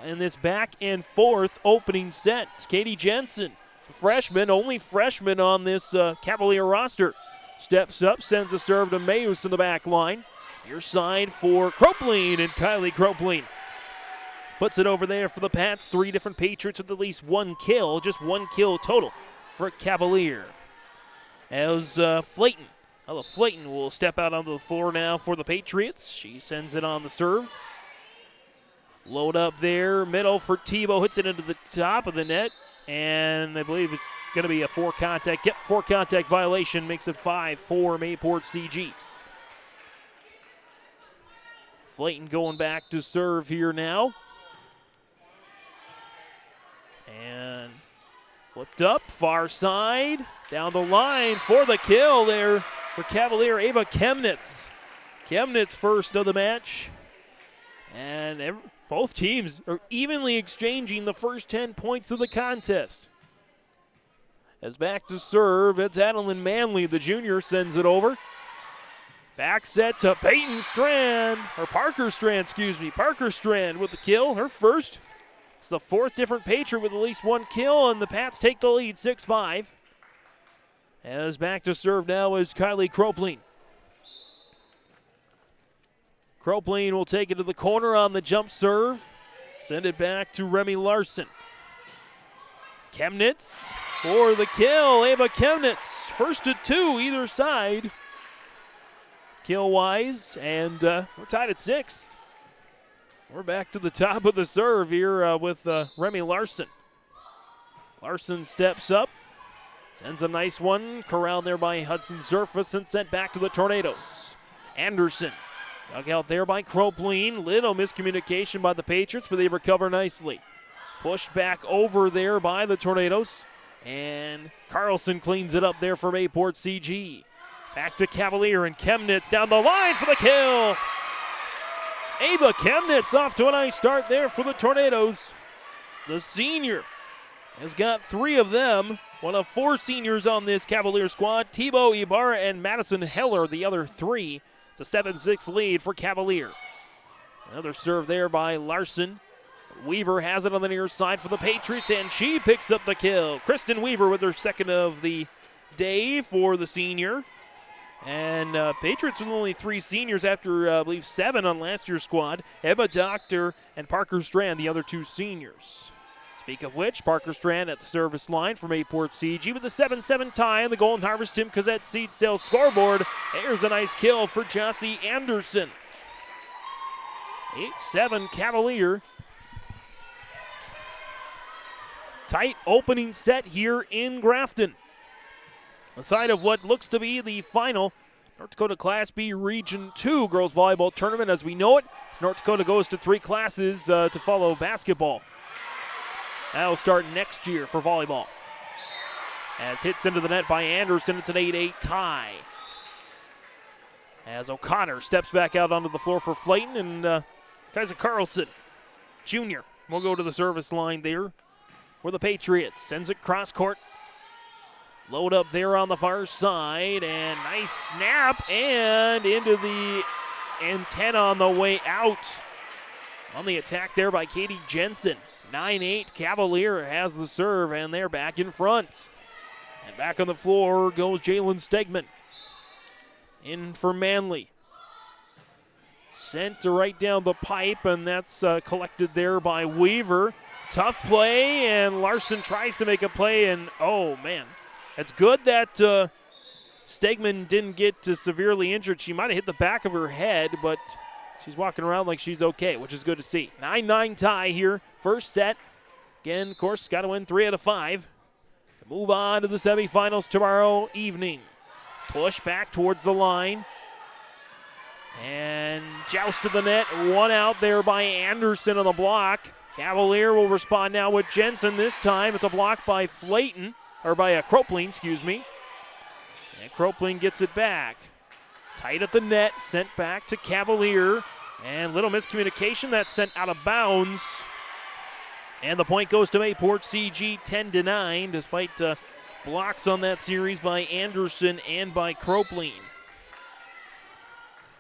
S2: in this back and forth opening set. It's Katie Jensen, freshman, only freshman on this Cavalier roster. Steps up, sends a serve to Mayus in the back line. Your side for Cropleen, and Kylie Cropleen puts it over there for the Pats. 3 different Patriots with at least 1 kill, just 1 kill total for Cavalier. As Flayton will step out onto the floor now for the Patriots. She sends it on the serve. Load up there, middle for Tebow, hits it into the top of the net, and I believe it's going to be a 4 contact violation, makes it 5 for Mayport CG. Flayton going back to serve here now. And flipped up, far side, down the line for the kill there for Cavalier, Ava Chemnitz. Chemnitz first of the match. And both teams are evenly exchanging the first 10 points of the contest. As back to serve, it's Adeline Manley, the junior, sends it over. Back set to Parker Strand with the kill, her first. It's the 4th different Patriot with at least 1 kill, and the Pats take the lead 6-5. As back to serve now is Kylie Cropleen. Cropleen will take it to the corner on the jump serve. Send it back to Remy Larson. Chemnitz for the kill. Ava Chemnitz, first to 2 either side. Kill-wise, and we're tied at 6. We're back to the top of the serve here with Remy Larson. Larson steps up, sends a nice one, corralled there by Hudson Zerfus and sent back to the Tornadoes. Anderson dug out there by Cropleen. Little miscommunication by the Patriots, but they recover nicely. Pushed back over there by the Tornadoes, and Carlson cleans it up there for Mayport CG. Back to Cavalier, and Chemnitz down the line for the kill. Ava Chemnitz off to a nice start there for the Tornadoes. The senior has got 3 of them. One of 4 seniors on this Cavalier squad. Tebow, Ibarra, and Madison Heller, the other 3. It's a 7-6 lead for Cavalier. Another serve there by Larson. Weaver has it on the near side for the Patriots, and she picks up the kill. Kristen Weaver with her second of the day for the senior. And Patriots with only 3 seniors after, I believe, 7 on last year's squad. Emma Doctor and Parker Strand, the other 2 seniors. Speak of which, Parker Strand at the service line from Mayport CG with the 7-7 tie on the Golden Harvest Tim Cozette seed sales scoreboard. There's a nice kill for Jossie Anderson. 8-7 Cavalier. Tight opening set here in Grafton. Aside of what looks to be the final North Dakota Class B Region 2 girls volleyball tournament as we know it. As North Dakota goes to 3 classes to follow basketball. That'll start next year for volleyball. As hits into the net by Anderson, it's an 8-8 tie. As O'Connor steps back out onto the floor for Flayton, and Kaiser Carlson Jr. will go to the service line there for the Patriots. Sends it cross court. Load up there on the far side, and nice snap, and into the antenna on the way out. On the attack there by Katie Jensen. 9-8, Cavalier has the serve, and they're back in front. And back on the floor goes Jalen Stegman. In for Manley. Sent to right down the pipe, and that's collected there by Weaver. Tough play, and Larson tries to make a play, and oh, man. It's good that Stegman didn't get severely injured. She might have hit the back of her head, but she's walking around like she's okay, which is good to see. 9-9 tie here. First set. Again, of course, got to win 3 out of 5 to move on to the semifinals tomorrow evening. Push back towards the line. And joust to the net. 1 out there by Anderson on the block. Cavalier will respond now with Jensen this time. It's a block by Flayton. Or by Cropleen, excuse me. And Cropleen gets it back. Tight at the net, sent back to Cavalier. And little miscommunication, that's sent out of bounds. And the point goes to Mayport CG, 10-9, despite blocks on that series by Anderson and by Cropleen.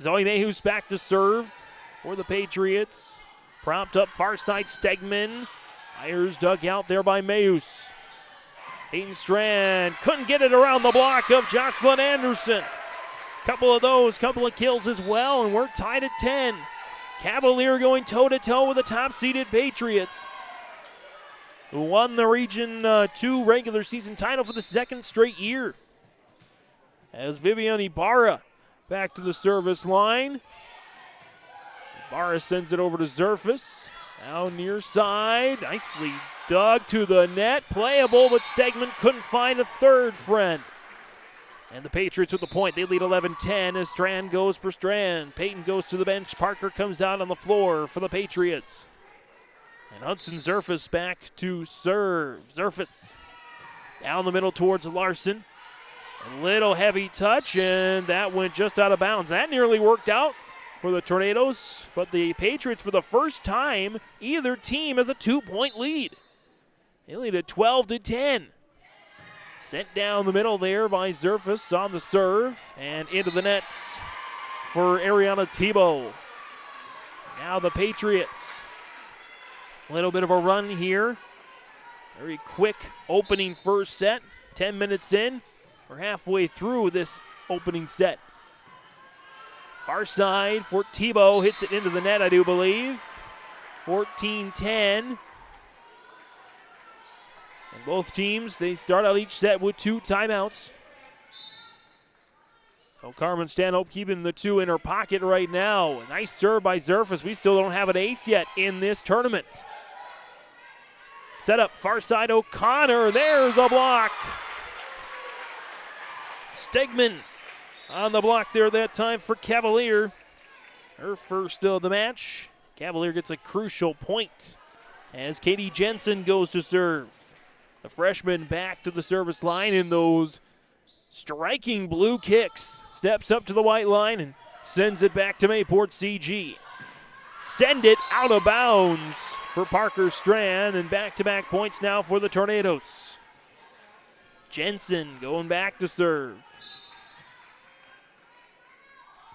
S2: Zoe Mayhus back to serve for the Patriots. Prompt up far side Stegman. Myers dug out there by Mayhus. Peyton Strand couldn't get it around the block of Jocelyn Anderson. Couple of kills as well, and we're tied at 10. Cavalier going toe-to-toe with the top-seeded Patriots, who won the Region 2 regular season title for the second straight year. As Vivian Ibarra back to the service line. Ibarra sends it over to Zerfus. Now near side, nicely dug to the net. Playable, but Stegman couldn't find a third friend. And the Patriots with the point. They lead 11-10 as Strand goes for Strand. Peyton goes to the bench. Parker comes out on the floor for the Patriots. And Hudson Zerfus back to serve. Zerfus down the middle towards Larson. A little heavy touch, and that went just out of bounds. That nearly worked out for the Tornadoes, but the Patriots, for the first time, either team has a 2-point lead. They lead at 12-10. Sent down the middle there by Zerfus on the serve, and into the nets for Ariana Tebow. Now the Patriots. A little bit of a run here. Very quick opening first set. 10 minutes in. We're halfway through this opening set. Far side for Tebow. Hits it into the net, I do believe. 14-10. And both teams, they start out each set with 2 timeouts. So Carmen Stanhope keeping the 2 in her pocket right now. A nice serve by Zerfus. We still don't have an ace yet in this tournament. Set up far side O'Connor. There's a block. Stegman on the block there that time for Cavalier. Her first of the match. Cavalier gets a crucial point as Katie Jensen goes to serve. The freshman back to the service line in those striking blue kicks. Steps up to the white line and sends it back to Mayport CG. Send it out of bounds for Parker Strand, and back-to-back points now for the Tornadoes. Jensen going back to serve.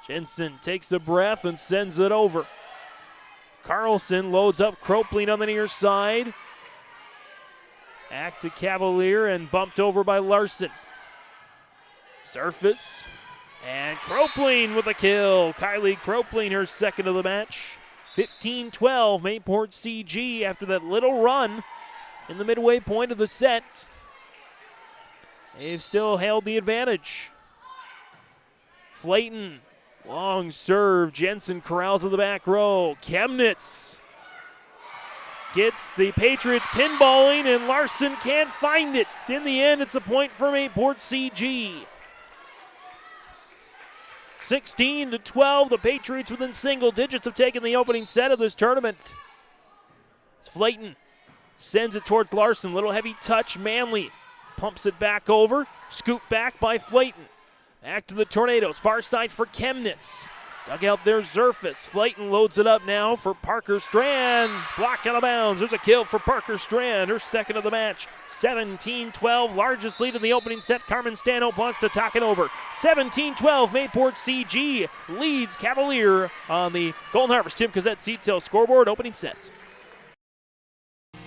S2: Jensen takes a breath and sends it over. Carlson loads up Cropling on the near side. Back to Cavalier and bumped over by Larson. Surface. And Cropling with a kill. Kylie Cropling, her second of the match. 15-12, Mayport CG after that little run in the midway point of the set. They've still held the advantage. Flayton, long serve. Jensen corrals in the back row. Chemnitz gets the Patriots pinballing, and Larson can't find it. In the end, it's a point for Mayport CG. 16-12, the Patriots within single digits have taken the opening set of this tournament. It's Flayton, sends it towards Larson, little heavy touch, Manley pumps it back over, scoop back by Flayton. Back to the Tornadoes, far side for Chemnitz. Dug out there, Zerfus. Flayton loads it up now for Parker Strand. Block out of bounds. There's a kill for Parker Strand, her second of the match. 17-12, largest lead in the opening set. Carmen Stanhope wants to talk it over. 17-12, Mayport CG leads Cavalier on the Golden Harvest Tim Cazette seat sale scoreboard opening set.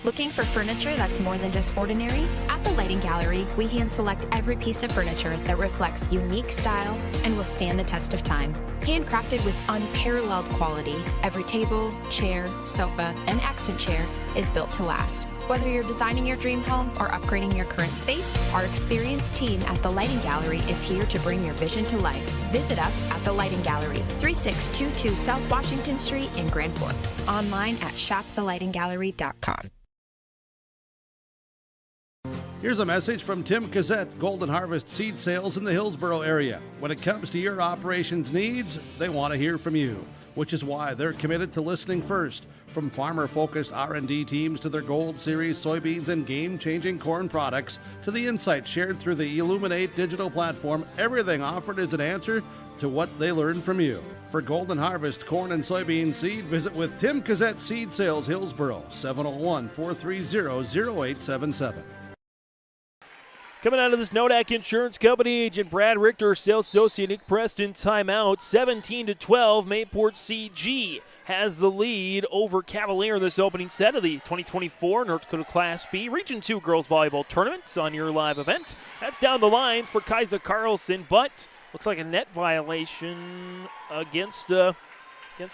S10: Looking for furniture that's more than just ordinary? At the Lighting Gallery, we hand select every piece of furniture that reflects unique style and will stand the test of time. Handcrafted with unparalleled quality, every table, chair, sofa, and accent chair is built to last. Whether you're designing your dream home or upgrading your current space, our experienced team at the Lighting Gallery is here to bring your vision to life. Visit us at the Lighting Gallery, 3622 South Washington Street in Grand Forks. Online at shopthelightinggallery.com.
S5: Here's a message from Tim Cazette, Golden Harvest Seed Sales in the Hillsboro area. When it comes to your operations needs, they want to hear from you, which is why they're committed to listening first. From farmer-focused R&D teams to their Gold Series soybeans and game-changing corn products to the insights shared through the Illuminate digital platform, everything offered is an answer to what they learned from you. For Golden Harvest corn and soybean seed, visit with Tim Cazette Seed Sales Hillsboro, 701-430-0877.
S2: Coming out of this Nodak Insurance Company, Agent Brad Richter, Sales Associate Nick Preston, timeout. 17-12, Mayport CG has the lead over Cavalier in this opening set of the 2024 North Dakota Class B Region 2 Girls Volleyball Tournament on your live event. That's down the line for Kaisa Carlson, but looks like a net violation against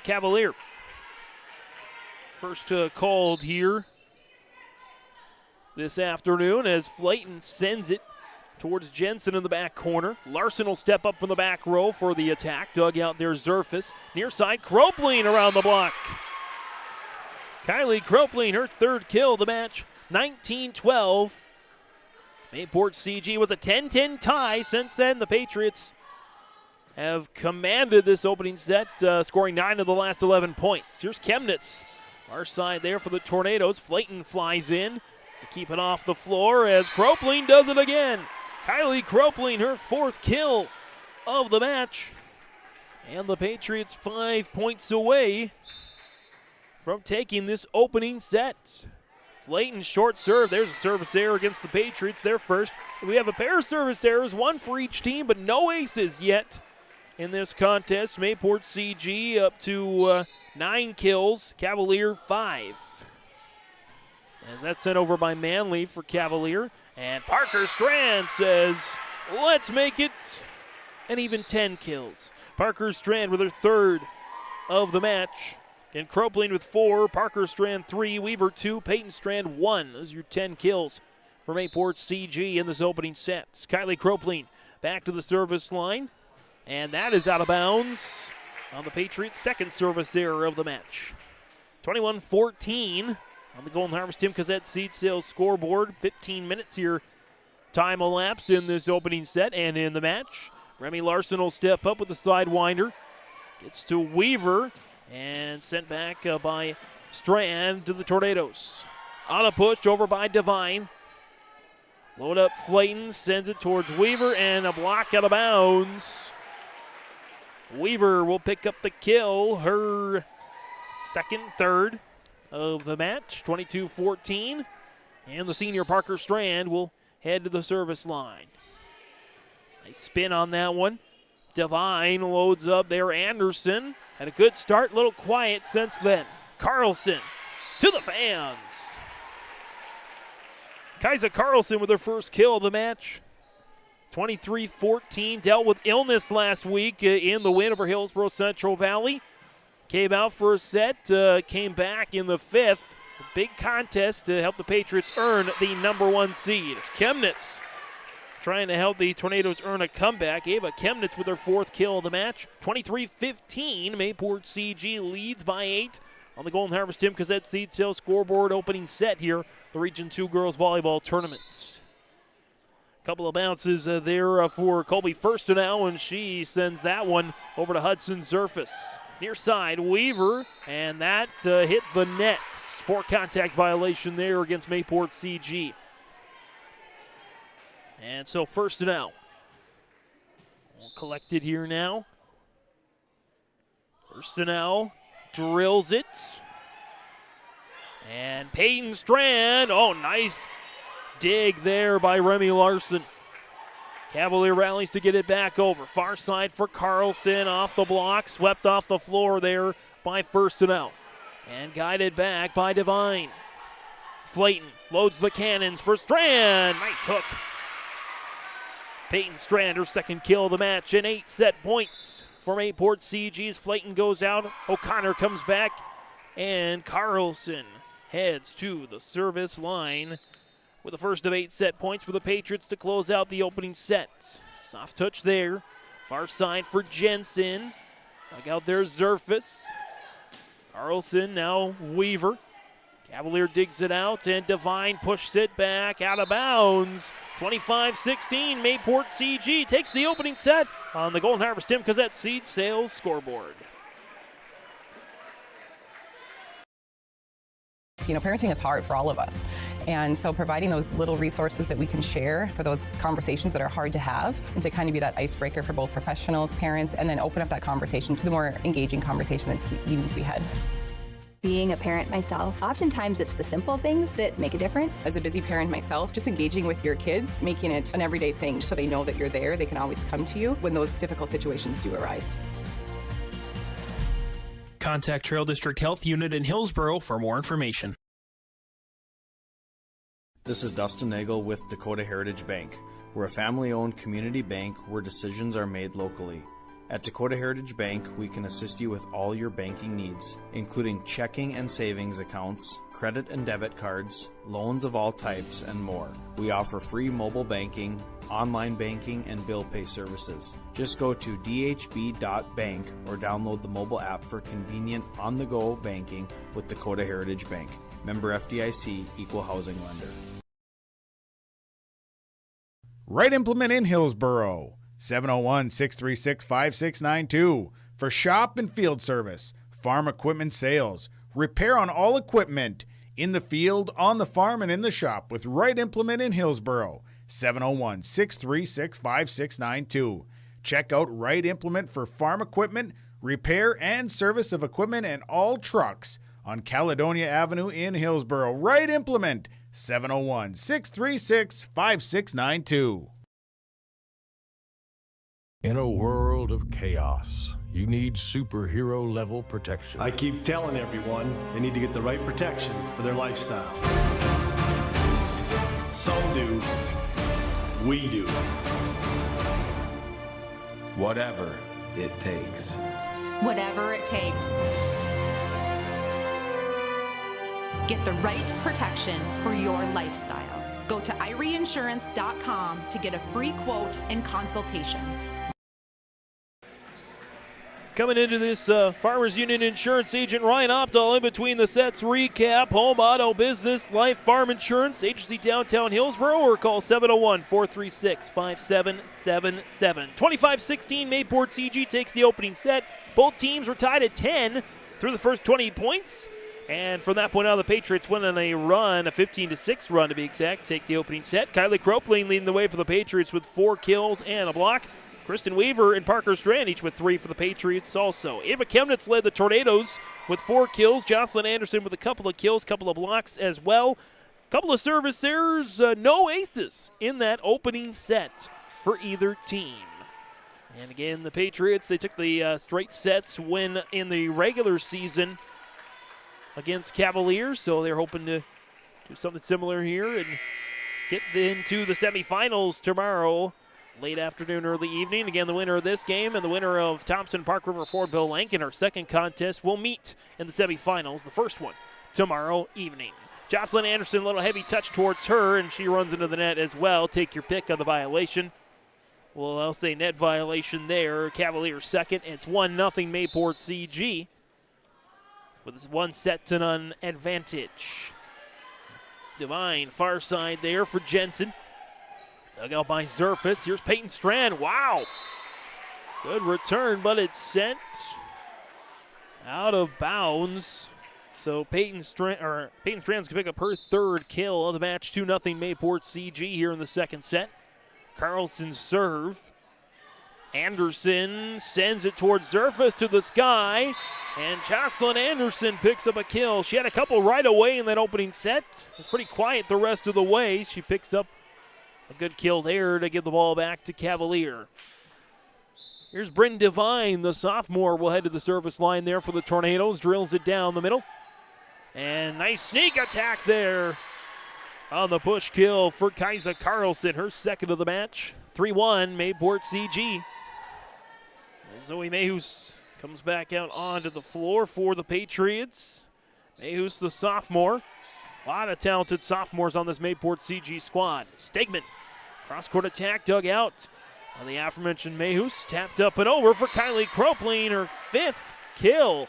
S2: Cavalier. First called here this afternoon as Flayton sends it towards Jensen in the back corner. Larson will step up from the back row for the attack. Dug out there, Zerfus. Near side, Kropling around the block. Kylie Kropling, her third kill of the match. 19-12. Mayport CG was a 10-10 tie. Since then, the Patriots have commanded this opening set, scoring 9 of the last 11 points. Here's Chemnitz. Our side there for the Tornadoes. Flayton flies in to keep it off the floor as Kropling does it again. Kylie Kropling, her fourth kill of the match. And the Patriots 5 points away from taking this opening set. Flayton short serve. There's a service error against the Patriots. Their first. We have a pair of service errors, one for each team, but no aces yet in this contest. Mayport CG up to 9 kills. Cavalier 5. As that's sent over by Manley for Cavalier. And Parker Strand says, let's make it an even 10 kills. Parker Strand with her third of the match. And Kropling with 4, Parker Strand 3, Weaver 2, Peyton Strand 1. Those are your 10 kills for Mayport CG in this opening set. Kylie Kropling back to the service line. And that is out of bounds on the Patriots' second service error of the match. 21-14. On the Golden Harvest Tim Cazette Seed Sales scoreboard, 15 minutes here. Time elapsed in this opening set and in the match. Remy Larson will step up with the sidewinder. Gets to Weaver and sent back by Strand to the Tornadoes. On a push over by Devine. Load up Flayton, sends it towards Weaver and a block out of bounds. Weaver will pick up the kill, her third of the match, 22-14. And the senior Parker Strand will head to the service line. Nice spin on that one. Devine loads up there. Anderson had a good start, a little quiet since then. Carlson to the fans. Kaisa Carlson with her first kill of the match. 23-14, dealt with illness last week in the win over Hillsborough Central Valley. Came out for a set, came back in the fifth. A big contest to help the Patriots earn the number 1 seed. It's Chemnitz trying to help the Tornadoes earn a comeback. Ava Chemnitz with her fourth kill of the match. 23-15, Mayport CG leads by 8 on the Golden Harvest Tim Cazette Seed Sales scoreboard opening set here, the Region 2 Girls Volleyball Tournament. Couple of bounces there for Colby Firstenau, and she sends that one over to Hudson Zerfus. Near side, Weaver, and that hit the net. For contact violation there against Mayport CG. And so Firstenau all collected here now. Firstenau drills it. And Peyton Strand, oh, nice dig there by Remy Larson. Cavalier rallies to get it back over. Far side for Carlson, off the block, swept off the floor there by Firstenau. And guided back by Devine. Flayton loads the cannons for Strand. Nice hook. Peyton Strand, her second kill of the match, and 8 set points for Mayport CG's. Flayton goes out, O'Connor comes back, and Carlson heads to the service line with the first of 8 set points for the Patriots to close out the opening set. Soft touch there. Far side for Jensen. Dug out there, Zerfus. Carlson, now Weaver. Cavalier digs it out, and Devine pushes it back out of bounds. 25-16, Mayport CG takes the opening set on the Golden Harvest Tim Cazette Seed Sales scoreboard.
S12: You know, parenting is hard for all of us. And so providing those little resources that we can share for those conversations that are hard to have, and to kind of be that icebreaker for both professionals, parents, and then open up that conversation to the more engaging conversation that's needing to be had.
S13: Being a parent myself, oftentimes it's the simple things that make a difference.
S12: As a busy parent myself, just engaging with your kids, making it an everyday thing so they know that you're there, they can always come to you when those difficult situations do arise.
S14: Contact Trail District Health Unit in Hillsborough for more information.
S15: This is Dustin Nagel with Dakota Heritage Bank. We're a family-owned community bank where decisions are made locally. At Dakota Heritage Bank, we can assist you with all your banking needs, including checking and savings accounts, credit and debit cards, loans of all types, and more. We offer free mobile banking, online banking, and bill pay services. Just go to dhb.bank or download the mobile app for convenient on-the-go banking with Dakota Heritage Bank. Member FDIC, Equal Housing Lender.
S16: Right Implement in Hillsborough. 701-636-5692 for shop and field service, farm equipment sales, repair on all equipment in the field, on the farm, and in the shop with Right Implement in Hillsborough. 701-636-5692. Check out Right Implement for farm equipment, repair and service of equipment and all trucks on Caledonia Avenue in Hillsborough. Right Implement, 701-636-5692.
S1: In a world of chaos, you need superhero-level protection.
S25: I keep telling everyone they need to get the right protection for their lifestyle. Some do. We do.
S26: Whatever it takes.
S27: Whatever it takes. Get the right protection for your lifestyle. Go to IREinsurance.com to get a free quote and consultation.
S2: Coming into this Farmers Union Insurance agent Ryan Opdahl in between the sets. Recap: home, auto, business, life, farm insurance, agency downtown Hillsborough, or call 701-436-5777. 25-16, Mayport CG takes the opening set. Both teams were tied at 10 through the first 20 points. And from that point on, the Patriots went on a run, a 15-6 run to be exact, take the opening set. Kylie Cropling leading the way for the Patriots with 4 kills and a block. Kristen Weaver and Parker Strand each with 3 for the Patriots also. Ava Chemnitz led the Tornadoes with 4 kills. Jocelyn Anderson with a couple of kills, couple of blocks as well. Couple of service errors, no aces in that opening set for either team. And again, the Patriots, they took the straight sets win in the regular season against Cavaliers, so they're hoping to do something similar here and get into the semifinals tomorrow. Late afternoon, early evening. Again, the winner of this game and the winner of Thompson Park River Fordville Lankin, our second contest, will meet in the semifinals, the first one, tomorrow evening. Jocelyn Anderson, a little heavy touch towards her, and she runs into the net as well. Take your pick on the violation. Well, I'll say net violation there. Cavaliers second. It's 1-0 Mayport CG with this 1-0 advantage. Devine, far side there for Jensen. Dug out by Zerfus. Here's Peyton Strand. Wow. Good return, but it's sent out of bounds. So Peyton Strand's going to pick up her third kill of the match. 2-0 Mayport CG here in the second set. Carlson's serve. Anderson sends it towards Zerfus to the sky. And Jocelyn Anderson picks up a kill. She had a couple right away in that opening set. It was pretty quiet the rest of the way. She picks up a good kill there to give the ball back to Cavalier. Here's Bryn Devine, the sophomore, will head to the service line there for the Tornadoes. Drills it down the middle. And nice sneak attack there on the push kill for Kaisa Carlson, her second of the match. 3-1, Mayport CG. Zoe Mehus comes back out onto the floor for the Patriots. Mehus, the sophomore. A lot of talented sophomores on this Mayport CG squad. Stegman, cross-court attack, dug out. On the aforementioned Mehus, tapped up and over for Kylie Cropling, her 5th kill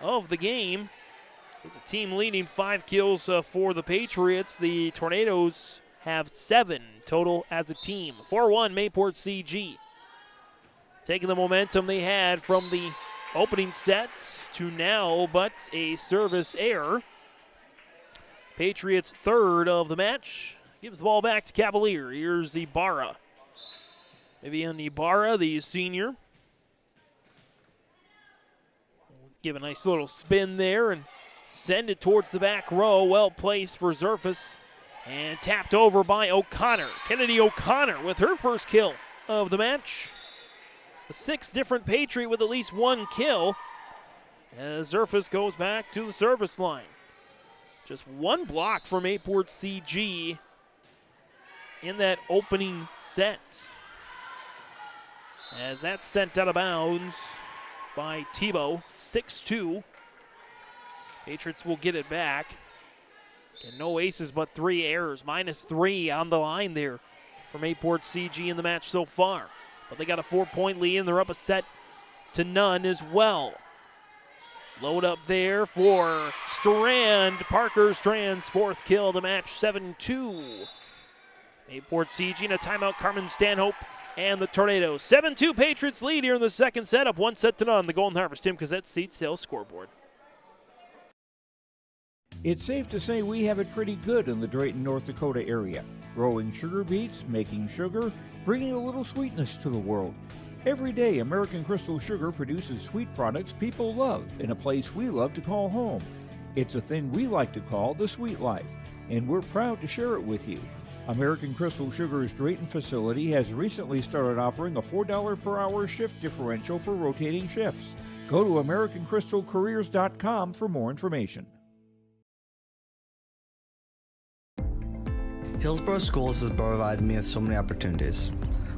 S2: of the game. It's a team leading 5 kills for the Patriots. The Tornadoes have 7 total as a team. 4-1 Mayport CG. Taking the momentum they had from the opening set to now, but a service error. Patriots' third of the match. Gives the ball back to Cavalier. Here's Ibarra. Vivian Ibarra, the senior. Give a nice little spin there and send it towards the back row. Well placed for Zerfus. And tapped over by O'Connor. Kennedy O'Connor with her first kill of the match. The sixth different Patriot with at least one kill. As Zerfus goes back to the service line. Just one block from Mayport CG in that opening set. As that's sent out of bounds by Tebow, 6-2. Patriots will get it back. And no aces but 3 errors. -3 on the line there for Mayport CG in the match so far. But they got a 4-point lead and they're up a set to none as well. Load up there for Strand. Parker Strand's fourth kill of the match, 7-2. Mayport CG in a timeout, Carmen Stanhope and the Tornadoes. 7-2 Patriots lead here in the second set, up 1 set to none. The Golden Harvest Tim Cazette Seat Sales scoreboard.
S8: It's safe to say we have it pretty good in the Drayton, North Dakota area. Growing sugar beets, making sugar, bringing a little sweetness to the world. Every day, American Crystal Sugar produces sweet products people love in a place we love to call home. It's a thing we like to call the sweet life, and we're proud to share it with you. American Crystal Sugar's Drayton facility has recently started offering a $4 per hour shift differential for rotating shifts. Go to AmericanCrystalCareers.com for more information.
S3: Hillsborough Schools has provided me with so many opportunities.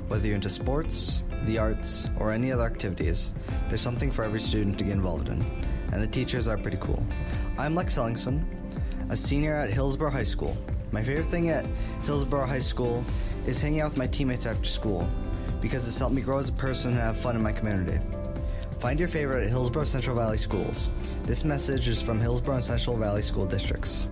S3: Whether you're into sports, the arts, or any other activities, there's something for every student to get involved in, and the teachers are pretty cool. I'm Lex Ellingson, a senior at Hillsborough High School. My favorite thing at Hillsborough High School is hanging out with my teammates after school, because it's helped me grow as a person and have fun in my community. Find your favorite at Hillsborough Central Valley Schools. This message is from Hillsborough and Central Valley School Districts.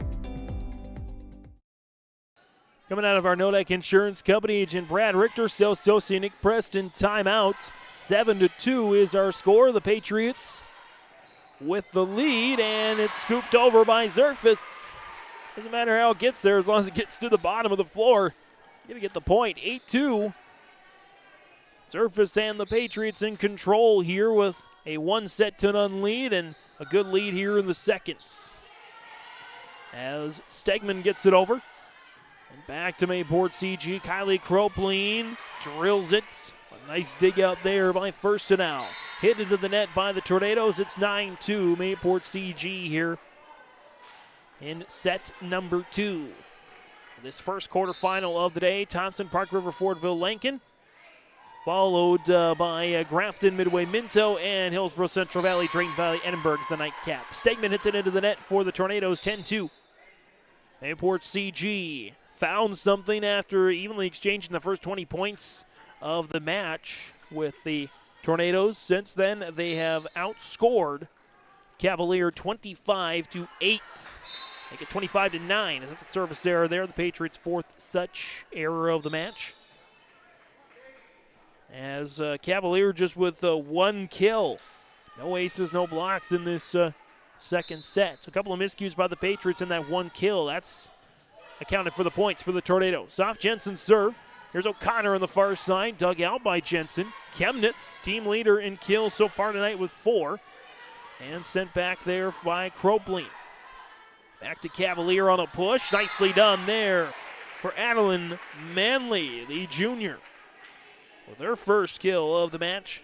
S2: Coming out of our Nodek Insurance Company, Agent Brad Richter, Sales Associate Nick Preston, timeout. 7-2 is our score. The Patriots with the lead, and it's scooped over by Zerfus. Doesn't matter how it gets there, as long as it gets to the bottom of the floor. Gonna get the point. 8-2. Zerfus and the Patriots in control here with a 1-set-to-none lead and a good lead here in the seconds. As Stegman gets it over. And back to Mayport CG. Kylie Cropleen drills it. A nice dig out there by Firstenau. Hit into the net by the Tornadoes. It's 9-2 Mayport CG here in set number 2. This first quarterfinal of the day, Thompson, Park River, Fordville, Lincoln. Followed by Grafton, Midway, Minto, and Hillsborough, Central Valley, Drayton Valley, Edinburgh is the nightcap. Stegman hits it into the net for the Tornadoes, 10-2. Mayport CG found something after evenly exchanging the first 20 points of the match with the Tornadoes. Since then, they have outscored Cavalier 25-8. Make it 25-9. Is that the service error there? The Patriots' fourth such error of the match. As Cavalier just with one kill. No aces, no blocks in this second set. So a couple of miscues by the Patriots in that one kill. That's accounted for the points for the Tornadoes. Soft Jensen's serve. Here's O'Connor on the far side, dug out by Jensen. Chemnitz, team leader in kills so far tonight with 4. And sent back there by Cropleen. Back to Cavalier on a push. Nicely done there for Adeline Manley, the junior, with her first kill of the match.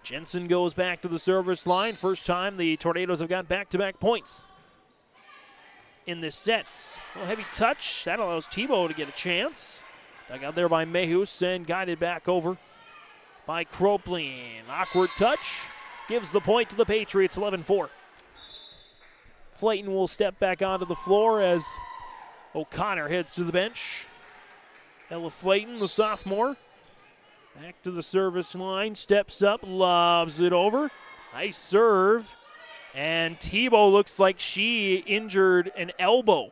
S2: Jensen goes back to the service line. First time the Tornadoes have got back-to-back points in this set. A little heavy touch. That allows Tebow to get a chance. Dug out there by Mehus and guided back over by Cropleen. Awkward touch. Gives the point to the Patriots, 11-4. Flayton will step back onto the floor as O'Connor heads to the bench. Ella Flayton, the sophomore, back to the service line, steps up, lobs it over. Nice serve. And Tebow looks like she injured an elbow.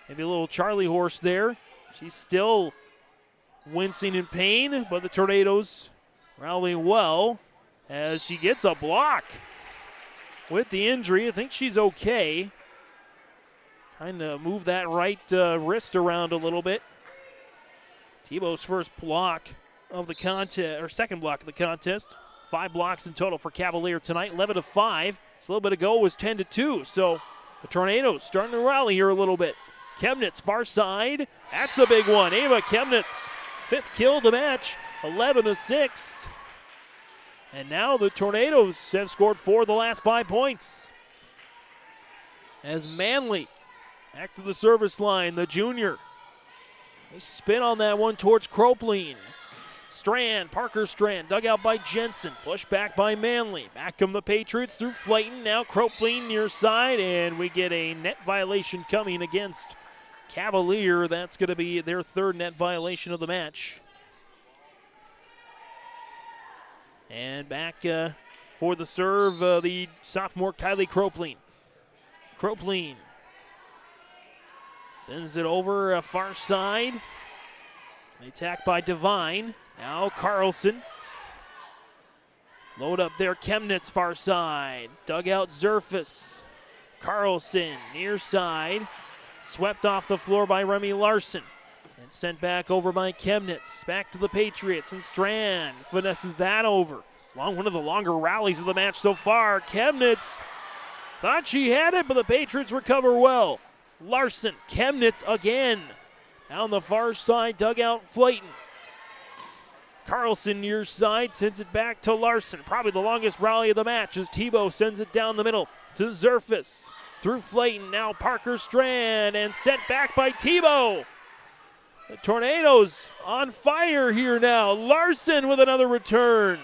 S2: Maybe a little Charlie horse there. She's still wincing in pain, but the Tornadoes rallying well as she gets a block with the injury. I think she's okay. Trying to move that right wrist around a little bit. Tebow's first block of the contest, or second block of the contest. 5 blocks in total for Cavalier tonight, 11-5. Just a little bit ago was 10-2, so the Tornadoes starting to rally here a little bit. Chemnitz, far side. That's a big one. Ava Chemnitz, 5th kill of the match, 11-6. And now the Tornadoes have scored 4 of the last 5 points. As Manley back to the service line, the junior. They spin on that one towards Cropleen. Strand, Parker Strand, dug out by Jensen. Pushed back by Manley. Back come the Patriots through Flayton. Now Cropleen near side, and we get a net violation coming against Cavalier. That's going to be their 3rd net violation of the match. And back for the serve, the sophomore Kylie Cropleen. Cropleen sends it over far side. The attack by Devine. Now Carlson. Load up there, Chemnitz far side. Dug out Zerfus. Carlson near side. Swept off the floor by Remy Larson. And sent back over by Chemnitz. Back to the Patriots, and Strand finesses that over. One of the longer rallies of the match so far. Chemnitz thought she had it, but the Patriots recover well. Larson, Chemnitz again. Down the far side, dug out Flayton. Carlson near side, sends it back to Larson. Probably the longest rally of the match as Tebow sends it down the middle to Zerfus. Through Flayton, now Parker Strand, and sent back by Tebow. The Tornadoes on fire here now. Larson with another return.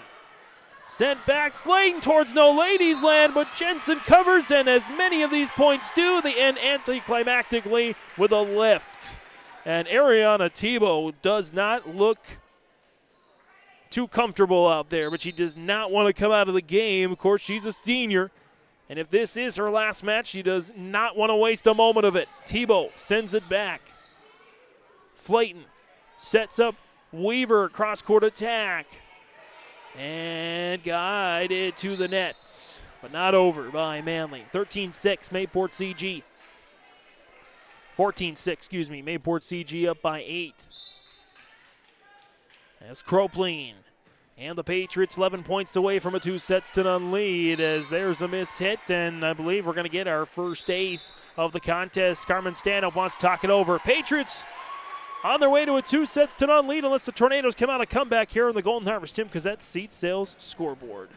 S2: Sent back, Flayton towards no ladies land, but Jensen covers, and as many of these points do, the end anticlimactically with a lift. And Ariana Tebow does not look too comfortable out there, but she does not want to come out of the game. Of course, she's a senior, and if this is her last match, she does not want to waste a moment of it. Tebow sends it back. Flayton sets up Weaver, cross-court attack, and guided to the nets, but not over by Manley. 13-6, Mayport CG. 14-6, excuse me, Mayport CG up by 8. As Cropleen and the Patriots 11 points away from a 2-0 lead, as there's a miss hit, and I believe we're going to get our first ace of the contest. Carmen Stanhope wants to talk it over. Patriots on their way to a 2-0 lead unless the Tornadoes come out a comeback here on the Golden Harvest Tim Cazette Seat Sales scoreboard.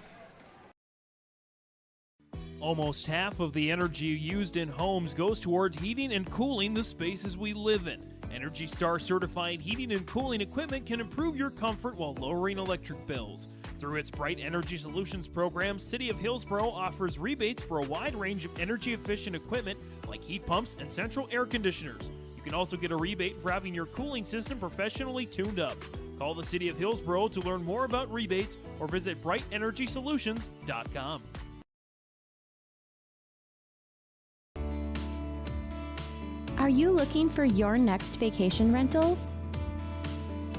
S2: Almost half of the energy used in homes goes toward heating and cooling the spaces we live in. Energy Star certified heating and cooling equipment can improve your comfort while lowering electric bills. Through its Bright Energy Solutions program, City of Hillsborough offers rebates for a wide range of energy-efficient equipment like heat pumps and central air conditioners. You can also get a rebate for having your cooling system professionally tuned up. Call the City of Hillsborough to learn more about rebates or visit brightenergysolutions.com.
S4: Are you looking for your next vacation rental?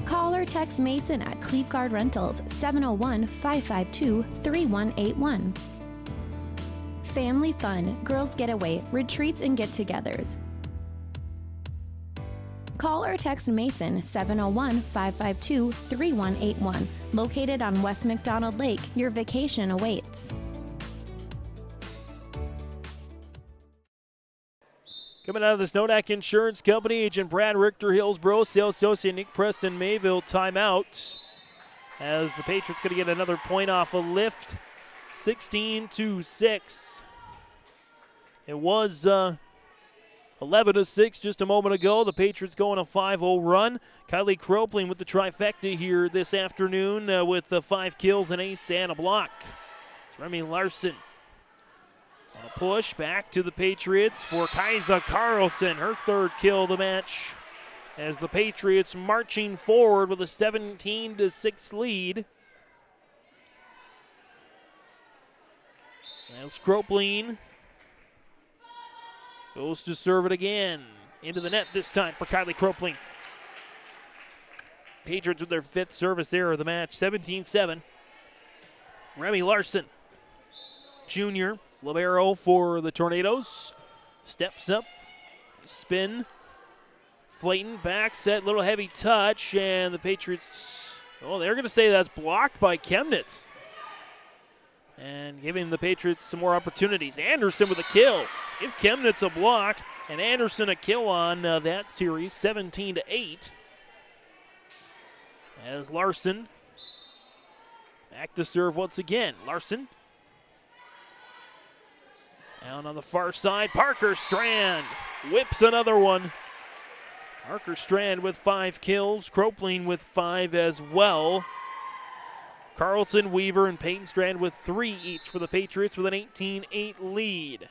S4: Call or text Mason at Cleveguard Rentals 701-552-3181. Family fun, girls getaway, retreats and get-togethers. Call or text Mason 701-552-3181. Located on West McDonald Lake, your vacation awaits.
S2: Coming out of the Snowdack Insurance Company, Agent Brad Richter, Hillsborough, Sales Associate Nick Preston, Mayville, timeout. As the Patriots going to get another point off a lift, 16-6. It was 11-6 just a moment ago. The Patriots going a 5-0 run. Kylie Cropleen with the trifecta here this afternoon with 5 kills, an ace, and a block. It's Remy Larson. On a push back to the Patriots for Kaisa Carlson, her 3rd kill of the match. As the Patriots marching forward with a 17-6 lead. Now Cropleen goes to serve it again. Into the net this time for Kylie Cropleen. Patriots with their 5th service error of the match, 17-7. Remy Larson, junior, libero for the Tornadoes. Steps up, spin. Flayton back set, little heavy touch, and the Patriots, they're going to say that's blocked by Chemnitz. and giving the Patriots some more opportunities. Anderson with a kill. Give Chemnitz a block, and Anderson a kill on that series, 17-8. As Larson back to serve once again. Larson down on the far side. Parker Strand whips another one. Parker Strand with 5 kills. Cropling with 5 as well. Carlson, Weaver, and Peyton Strand with 3 each for the Patriots with an 18-8 lead.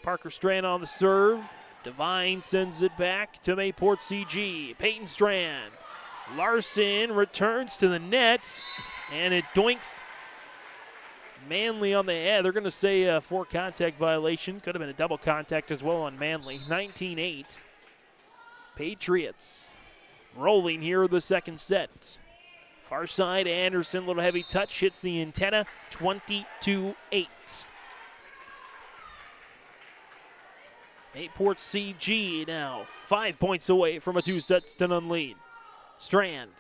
S2: Parker Strand on the serve. Devine sends it back to Mayport CG. Peyton Strand. Larson returns to the net, and it doinks Manley on the head. They're going to say a 4-contact violation. Could have been a double contact as well on Manley. 19-8. Patriots rolling here in the second set. Far side, Anderson, little heavy touch, hits the antenna, 22-8. Mayport CG now 5 points away from a 2-0 lead. Strand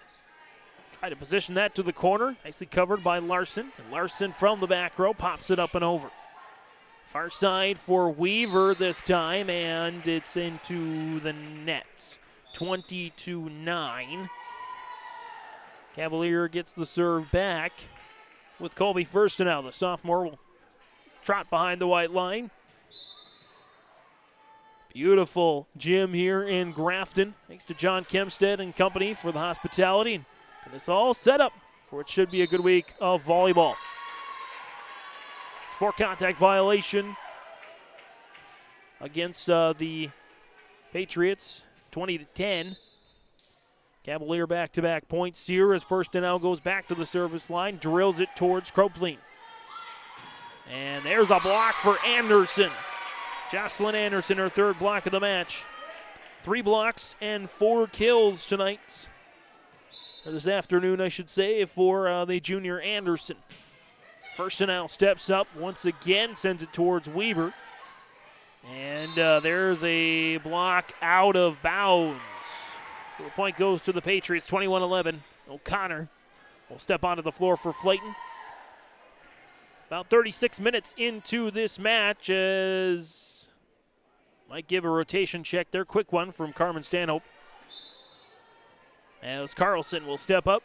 S2: tried to position that to the corner, nicely covered by Larson. And Larson from the back row pops it up and over. Far side for Weaver this time, and it's into the net. 22-9. Cavalier gets the serve back with Colby Firstenau. The sophomore will trot behind the white line. Beautiful gym here in Grafton. Thanks to John Kempstead and company for the hospitality. And it's all set up for what should be a good week of volleyball. 4-contact violation against the Patriots, 20-10. Cavalier back-to-back points here as Firstenau goes back to the service line, drills it towards Cropling. And there's a block for Anderson. Jocelyn Anderson, her 3rd block of the match. 3 blocks and 4 kills tonight. Or this afternoon, I should say, for the junior Anderson. Firstenau steps up once again, sends it towards Weaver. And there's a block out of bounds. The point goes to the Patriots, 21-11. O'Connor will step onto the floor for Flayton. About 36 minutes into this match as might give a rotation check there. Quick one from Carmen Stanhope. As Carlson will step up.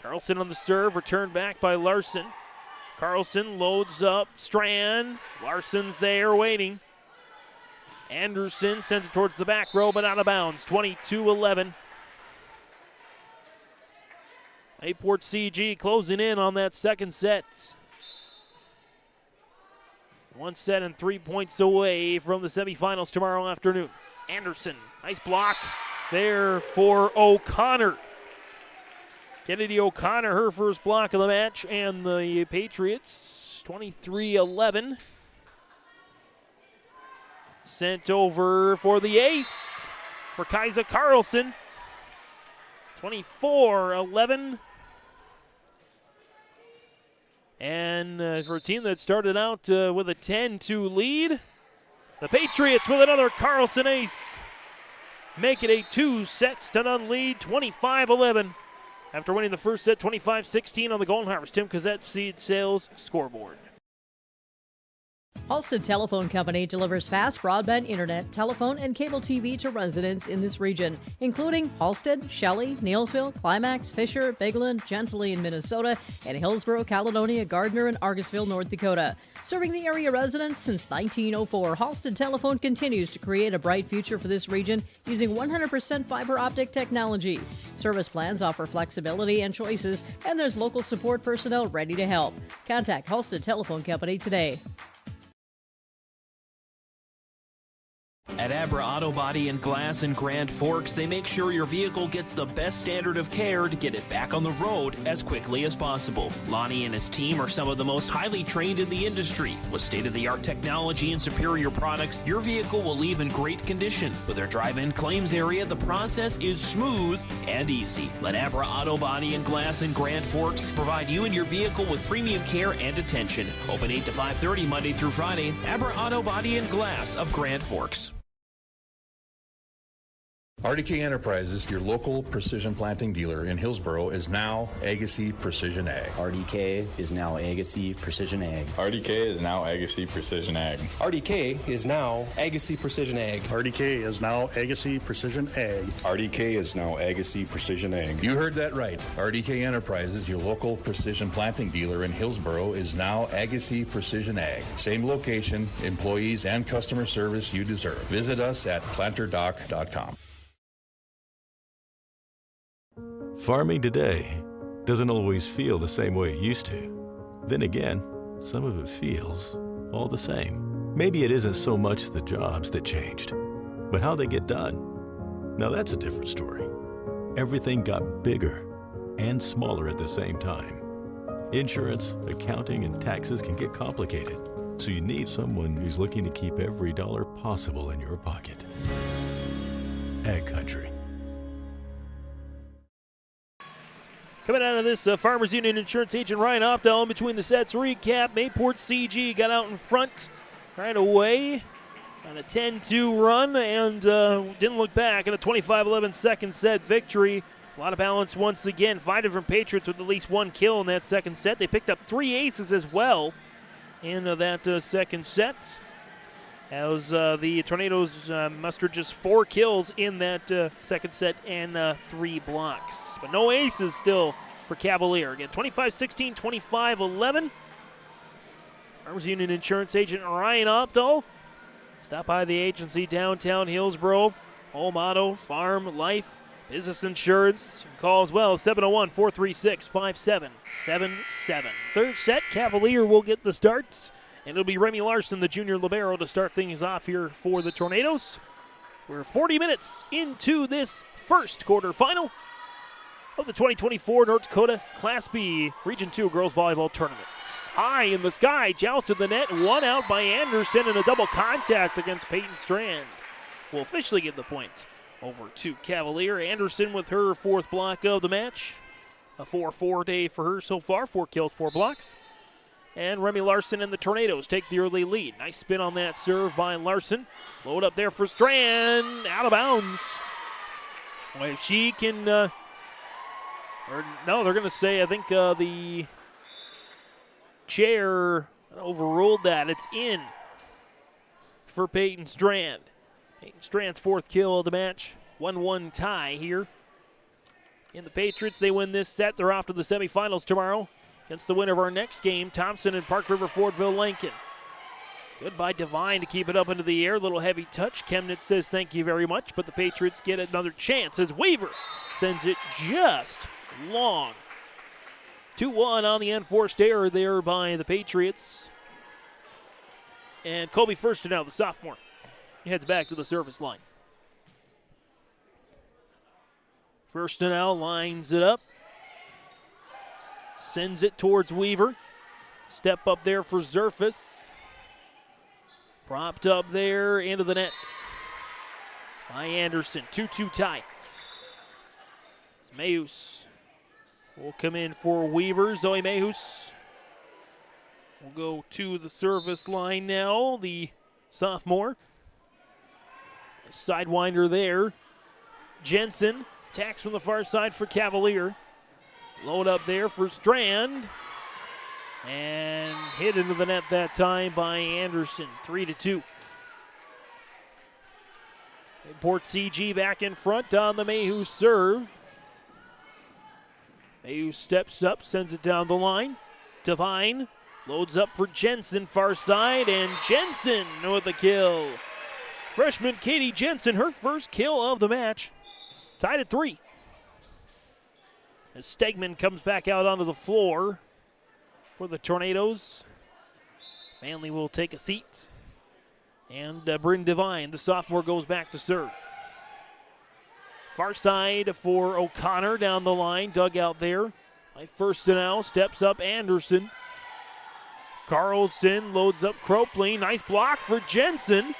S2: Carlson on the serve, returned back by Larson. Carlson loads up Strand. Larson's there waiting. Anderson sends it towards the back row, but out of bounds. 22-11. Mayport CG closing in on that second set. 1 set and 3 points away from the semifinals tomorrow afternoon. Anderson, nice block there for O'Connor. Kennedy O'Connor, her first block of the match, and the Patriots, 23-11. Sent over for the ace for Kaisa Carlson. 24-11. And for a team that started out with a 10-2 lead, the Patriots with another Carlson ace make it a 2-0 lead, 25-11. After winning the first set, 25-16 on the Golden Harvest. Tim Cazette, Seed Sales Scoreboard.
S11: Halstead Telephone Company delivers fast broadband internet, telephone, and cable TV to residents in this region, including Halstead, Shelley, Neilsville, Climax, Fisher, Bigland, Gentilly in Minnesota, and Hillsborough, Caledonia, Gardner, and Argusville, North Dakota. Serving the area residents since 1904, Halstead Telephone continues to create a bright future for this region using 100% fiber optic technology. Service plans offer flexibility and choices, and there's local support personnel ready to help. Contact Halstead Telephone Company today.
S14: At Abra Auto Body and Glass in Grand Forks, they make sure your vehicle gets the best standard of care to get it back on the road as quickly as possible. Lonnie and his team are some of the most highly trained in the industry. With state-of-the-art technology and superior products, your vehicle will leave in great condition. With their drive-in claims area, the process is smooth and easy. Let Abra Auto Body and Glass in Grand Forks provide you and your vehicle with premium care and attention. Open 8 to 5:30 Monday through Friday. Abra Auto Body and Glass of Grand Forks.
S9: RDK Enterprises, your local precision planting dealer in Hillsboro, is now Agassiz Precision Ag.
S17: RDK is now Agassiz Precision Ag.
S18: RDK is now Agassiz Precision Ag.
S19: RDK is now Agassiz Precision Ag.
S20: RDK is now Agassiz Precision Ag.
S9: RDK is now Agassiz Precision Ag. You heard that right. RDK Enterprises, your local precision planting dealer in Hillsboro, is now Agassiz Precision Ag. Same location, employees, and customer service you deserve. Visit us at planterdoc.com.
S26: Farming today doesn't always feel the same way it used to. Then again, some of it feels all the same. Maybe it isn't so much the jobs that changed, but how they get done. Now that's a different story. Everything got bigger and smaller at the same time. Insurance, accounting, and taxes can get complicated, so you need someone who's looking to keep every dollar possible in your pocket. Ag Country.
S2: Coming out of this, Farmers Union Insurance agent Ryan Opdahl in between the sets. Recap, Mayport CG got out in front right away on a 10-2 run and didn't look back in a 25-11 second set victory. A lot of balance once again. 5 different Patriots with at least 1 kill in that second set. They picked up 3 aces as well in that second set. As the Tornadoes mustered just 4 kills in that second set and 3 blocks. But no aces still for Cavalier. Again, 25-16, 25-11. Farmers Union Insurance agent Ryan Opdahl. Stop by the agency downtown Hillsboro. Home Auto, Farm, Life, Business Insurance. Call as well, 701-436-5777. Third set, Cavalier will get the starts. And it'll be Remy Larson, the junior libero, to start things off here for the Tornadoes. We're 40 minutes into this first quarterfinal of the 2024 North Dakota Class B Region 2 Girls Volleyball Tournaments. High in the sky, jousted the net, won out by Anderson in a double contact against Peyton Strand. Will officially give the point over to Cavalier. Anderson with her 4th block of the match. A 4-4 day for her so far, 4 kills, 4 blocks. And Remy Larson and the Tornadoes take the early lead. Nice spin on that serve by Larson. Load up there for Strand. Out of bounds. Well, if she can, no, they're going to say, I think the chair overruled that. It's in for Peyton Strand. Peyton Strand's 4th kill of the match. 1-1 tie here. In the Patriots, they win this set. They're off to the semifinals tomorrow against the winner of our next game, Thompson and Park River Fordville Lincoln. Good by Devine to keep it up into the air. Little heavy touch. Chemnitz says thank you very much, but the Patriots get another chance as Weaver sends it just long. 2-1 on the enforced error there by the Patriots. And Colby Firstenau, the sophomore, he heads back to the service line. Firstenau lines it up. Sends it towards Weaver. Step up there for Zerfus. Propped up there into the net by Anderson. 2-2 tie. Mayhus will come in for Weaver. Zoe Mayhus will go to the service line now. The sophomore. Sidewinder there. Jensen attacks from the far side for Cavalier. Load up there for Strand. And hit into the net that time by Anderson. 3-2. Port CG back in front on the Mayhew serve. Mayhew steps up, sends it down the line. Devine loads up for Jensen, far side, and Jensen with the kill. Freshman Katie Jensen, her first kill of the match. Tied at 3. As Stegman comes back out onto the floor for the Tornadoes. Manley will take a seat. And Bryn Devine, the sophomore, goes back to serve. Far side for O'Connor down the line, dug out there. By Firstenau, steps up Anderson. Carlson loads up Cropley. Nice block for Jensen.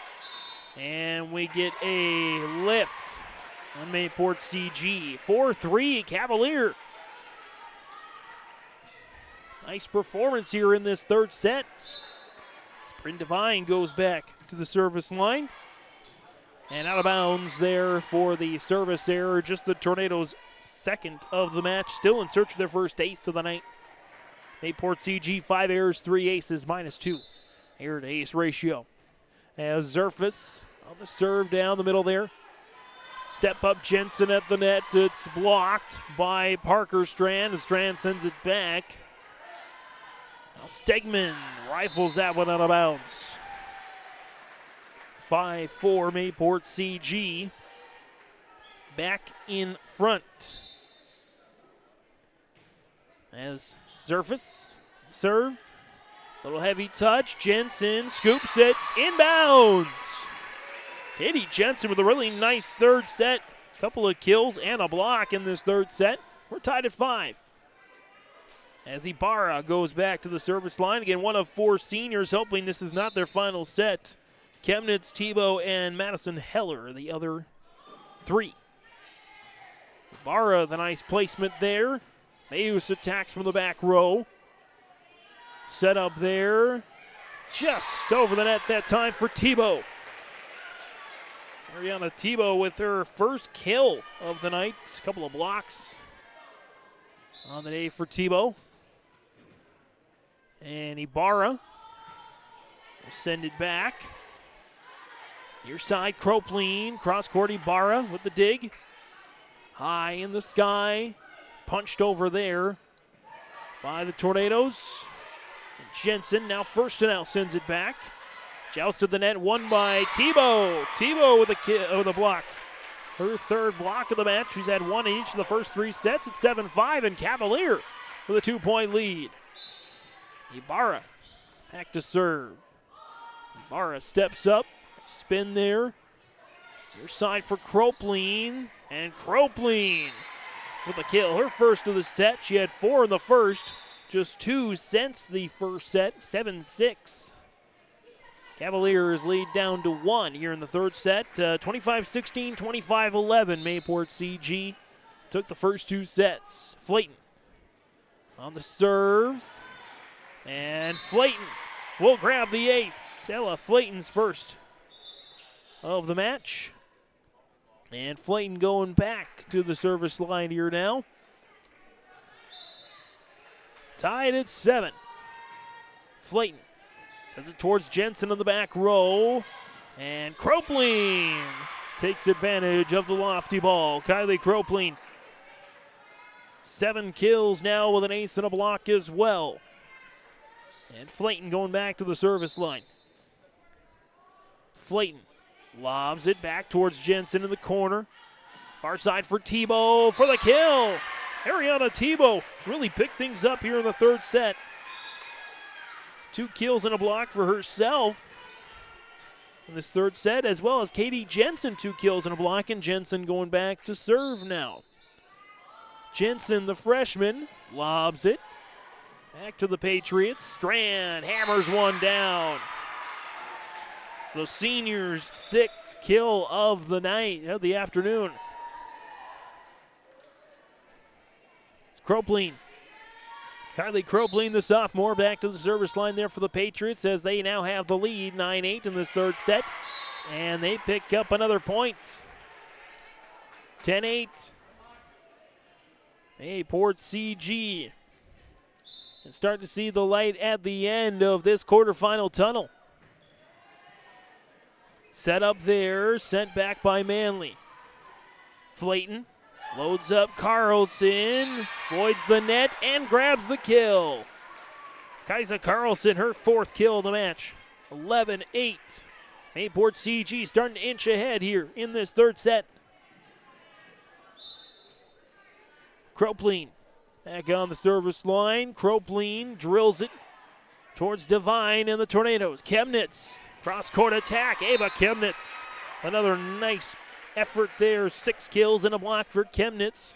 S2: And we get a lift on Mayport CG. 4-3 Cavalier. Nice performance here in this third set. Bryn Devine goes back to the service line. And out of bounds there for the service error. Just the Tornadoes' second of the match. Still in search of their first ace of the night. Mayport CG, 5 errors, 3 aces, -2. Error to ace ratio. As Zerfus on the serve down the middle there. Step up Jensen at the net. It's blocked by Parker Strand. Strand sends it back. Now Stegman rifles that one out of bounds. 5-4 Mayport CG. Back in front. As Zerfus serve. Little heavy touch. Jensen scoops it inbounds. Katie Jensen with a really nice third set. Couple of kills and a block in this third set. We're tied at 5. As Ibarra goes back to the service line. Again, one of 4 seniors, hoping this is not their final set. Chemnitz, Tebow, and Madison Heller, the other 3. Ibarra, the nice placement there. Mayus attacks from the back row. Set up there. Just over the net that time for Tebow. Ariana Tebow with her first kill of the night. A couple of blocks on the day for Tebow. And Ibarra will send it back. Near side, Cropleen. Cross-court, Ibarra with the dig. High in the sky. Punched over there by the Tornadoes. And Jensen now first to now sends it back. Joust to the net, won by Tebow. Tebow with a block. Her third block of the match. She's had 1 in each of the first 3 sets at 7-5, and Cavalier with a 2-point lead. Ibarra back to serve. Ibarra steps up, spin there. Your side for Cropleen, and Cropleen with a kill. Her first of the set. She had 4 in the first, just 2 since the first set, 7-6. Cavaliers lead down to 1 here in the third set. 25-16, 25-11. Mayport CG took the first 2 sets. Flayton on the serve. And Flayton will grab the ace. Ella Flayton's first of the match. And Flayton going back to the service line here now. Tied at 7. Flayton sends it towards Jensen in the back row. And Cropleen takes advantage of the lofty ball. Kylie Cropleen. 7 kills now with an ace and a block as well. And Flayton going back to the service line. Flayton lobs it back towards Jensen in the corner. Far side for Tebow for the kill. Ariana Tebow really picked things up here in the third set. 2 kills and a block for herself in this third set, as well as Katie Jensen, 2 kills and a block, and Jensen going back to serve now. Jensen, the freshman, lobs it back to the Patriots. Strand hammers one down. The seniors' 6th kill of the night, of the afternoon. It's Cropleen. Kylie Cropleen, the sophomore, back to the service line there for the Patriots as they now have the lead, 9-8 in this third set. And they pick up another point. 10-8. Mayport CG. And start to see the light at the end of this quarterfinal tunnel. Set up there, sent back by Manley. Flayton loads up Carlson, voids the net, and grabs the kill. Kaisa Carlson, her 4th kill of the match. 11-8. Mayport CG starting to inch ahead here in this third set. Cropleen back on the service line. Cropleen drills it towards Devine and the Tornadoes. Chemnitz, cross-court attack. Ava Chemnitz, another nice effort there. 6 kills and a block for Chemnitz.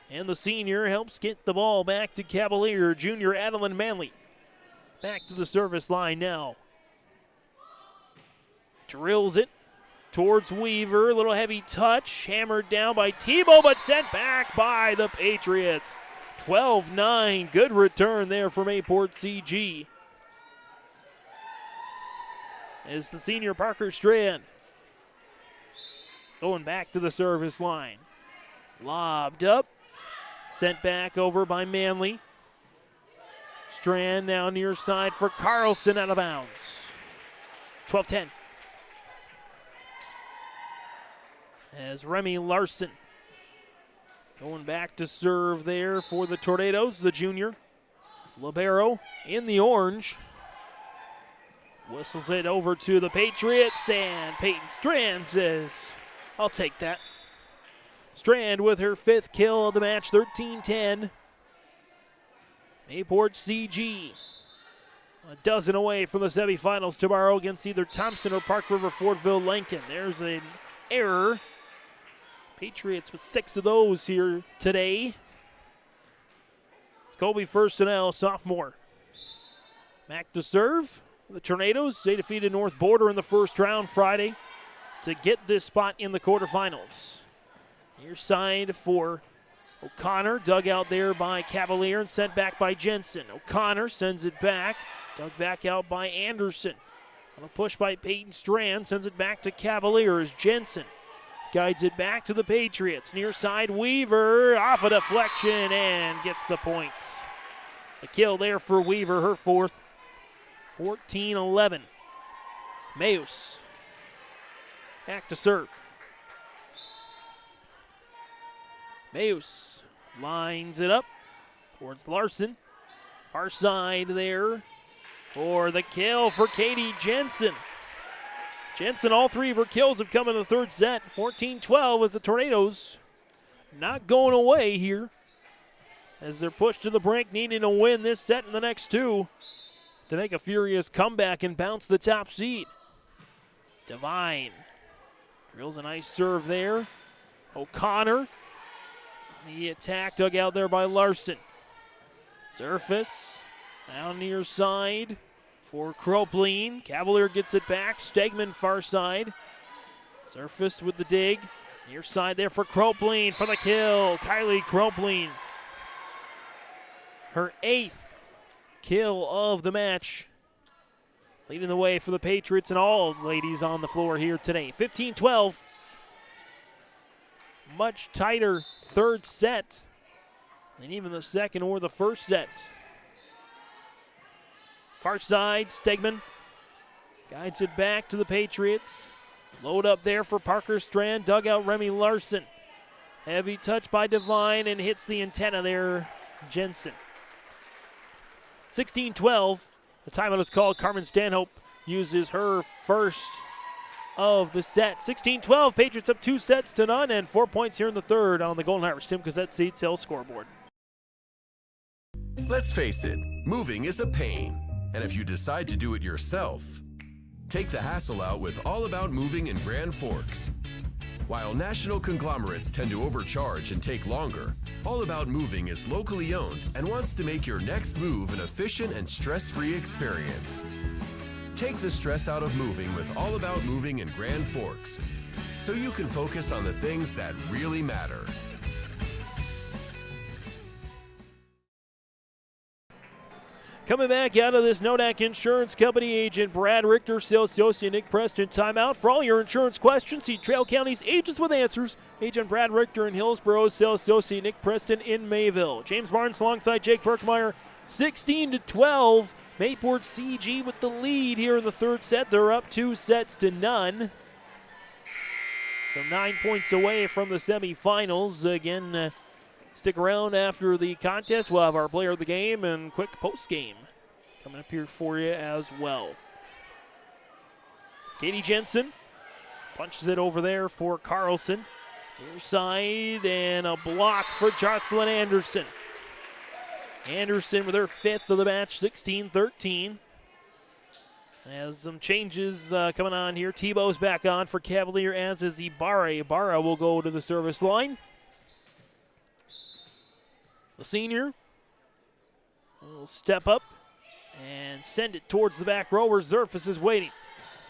S2: And the senior helps get the ball back to Cavalier. Junior Adeline Manley back to the service line now. Drills it towards Weaver. A little heavy touch. Hammered down by Tebow, but sent back by the Patriots. 12-9. Good return there for Mayport CG. As the senior Parker Strand going back to the service line. Lobbed up. Sent back over by Manley. Strand now near side for Carlson, out of bounds. 12-10. As Remy Larson going back to serve there for the Tornadoes, the junior. Libero in the orange. Whistles it over to the Patriots, and Peyton Strand says, I'll take that. Strand with her 5th kill of the match, 13-10. Mayport CG a dozen away from the semifinals tomorrow against either Thompson or Park River Fortville Lincoln. There's an error. Patriots with 6 of those here today. It's Colby Firstenell, sophomore. Back to serve. The Tornadoes, they defeated North Border in the first round Friday to get this spot in the quarterfinals. Near side for O'Connor, dug out there by Cavalier and sent back by Jensen. O'Connor sends it back, dug back out by Anderson. On a push by Peyton Strand, sends it back to Cavalier as Jensen guides it back to the Patriots. Near side, Weaver off a deflection and gets the points. The kill there for Weaver, her 4th. 14-11. Mayus back to serve. Mayus lines it up towards Larson. Far side there for the kill for Katie Jensen. Jensen, all 3 of her kills have come in the 3rd set. 14-12 as the Tornadoes not going away here as they're pushed to the brink, needing to win this set and the next 2 to make a furious comeback and bounce the top seed. Devine drills a nice serve there. O'Connor, the attack dug out there by Larson. Surface, down near side for Kropline. Cavalier gets it back. Stegman far side. Surface with the dig. Near side there for Kropline for the kill. Kylie Kropline. Her 8th kill of the match. Leading the way for the Patriots and all ladies on the floor here today. 15-12. Much tighter 3rd set than even the 2nd or the 1st set. Far side, Stegman guides it back to the Patriots. Load up there for Parker Strand, dug out Remy Larson. Heavy touch by Devine and hits the antenna there, Jensen. 16-12, the timeout is called. Carmen Stanhope uses her 1st of the set. 16-12, Patriots up 2-0 and 4 points here in the 3rd on the Golden Harvest Tim Cassette Seat Sales scoreboard.
S6: Let's face it, moving is a pain. And if you decide to do it yourself, take the hassle out with All About Moving in Grand Forks. While national conglomerates tend to overcharge and take longer, All About Moving is locally owned and wants to make your next move an efficient and stress-free experience. Take the stress out of moving with All About Moving in Grand Forks, so you can focus on the things that really matter.
S2: Coming back out of this Nodak Insurance Company, agent Brad Richter, sales associate Nick Preston. Timeout. For all your insurance questions, see Trail County's Agents with Answers. Agent Brad Richter in Hillsborough, sales associate Nick Preston in Mayville. James Barnes alongside Jake Perkmeyer. 16-12. Mayport CG with the lead here in the 3rd set. They're up 2-0. So 9 points away from the semifinals. Again, stick around after the contest. We'll have our player of the game and quick post-game coming up here for you as well. Katie Jensen punches it over there for Carlson. Near side and a block for Jocelyn Anderson. Anderson with her 5th of the match, 16-13. Has some changes coming on here. Tebow's back on for Cavalier, as is Ibarra. Ibarra will go to the service line. The senior will step up and send it towards the back row where Zerfus is waiting.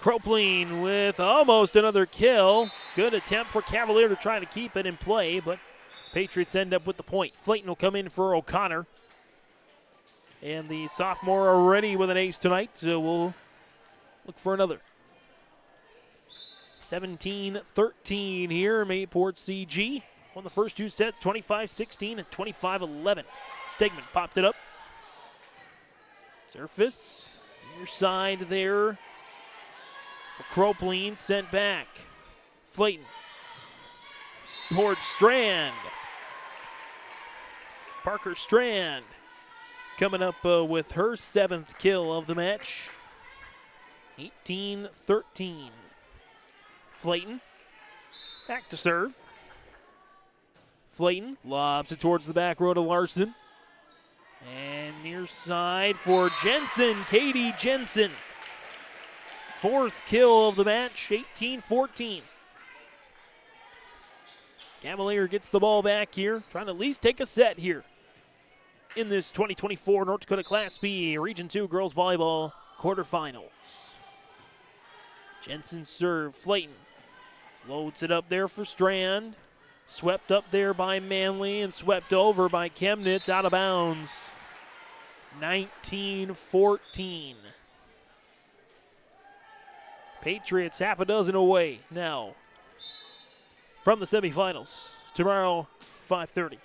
S2: Kropline with almost another kill. Good attempt for Cavalier to try to keep it in play, but Patriots end up with the point. Flayton will come in for O'Connor. And the sophomore already with an ace tonight, so we'll look for another. 17-13 here. Mayport CG won the first two sets, 25-16 and 25-11. Stegman popped it up. Surface, near side there for Cropleen, sent back. Flayton towards Strand. Parker Strand coming up with her 7th kill of the match. 18-13. Flayton back to serve. Flayton lobs it towards the back row to Larson. And near side for Jensen, Katie Jensen. 4th kill of the match, 18-14. Cavalier gets the ball back here, trying to at least take a set here in this 2024 North Dakota Class B Region 2 Girls Volleyball Quarterfinals. Jensen serve, Flayton floats it up there for Strand. Swept up there by Manley and swept over by Chemnitz, out of bounds. 19-14. Patriots half a dozen away now from the semifinals. Tomorrow, 5:30.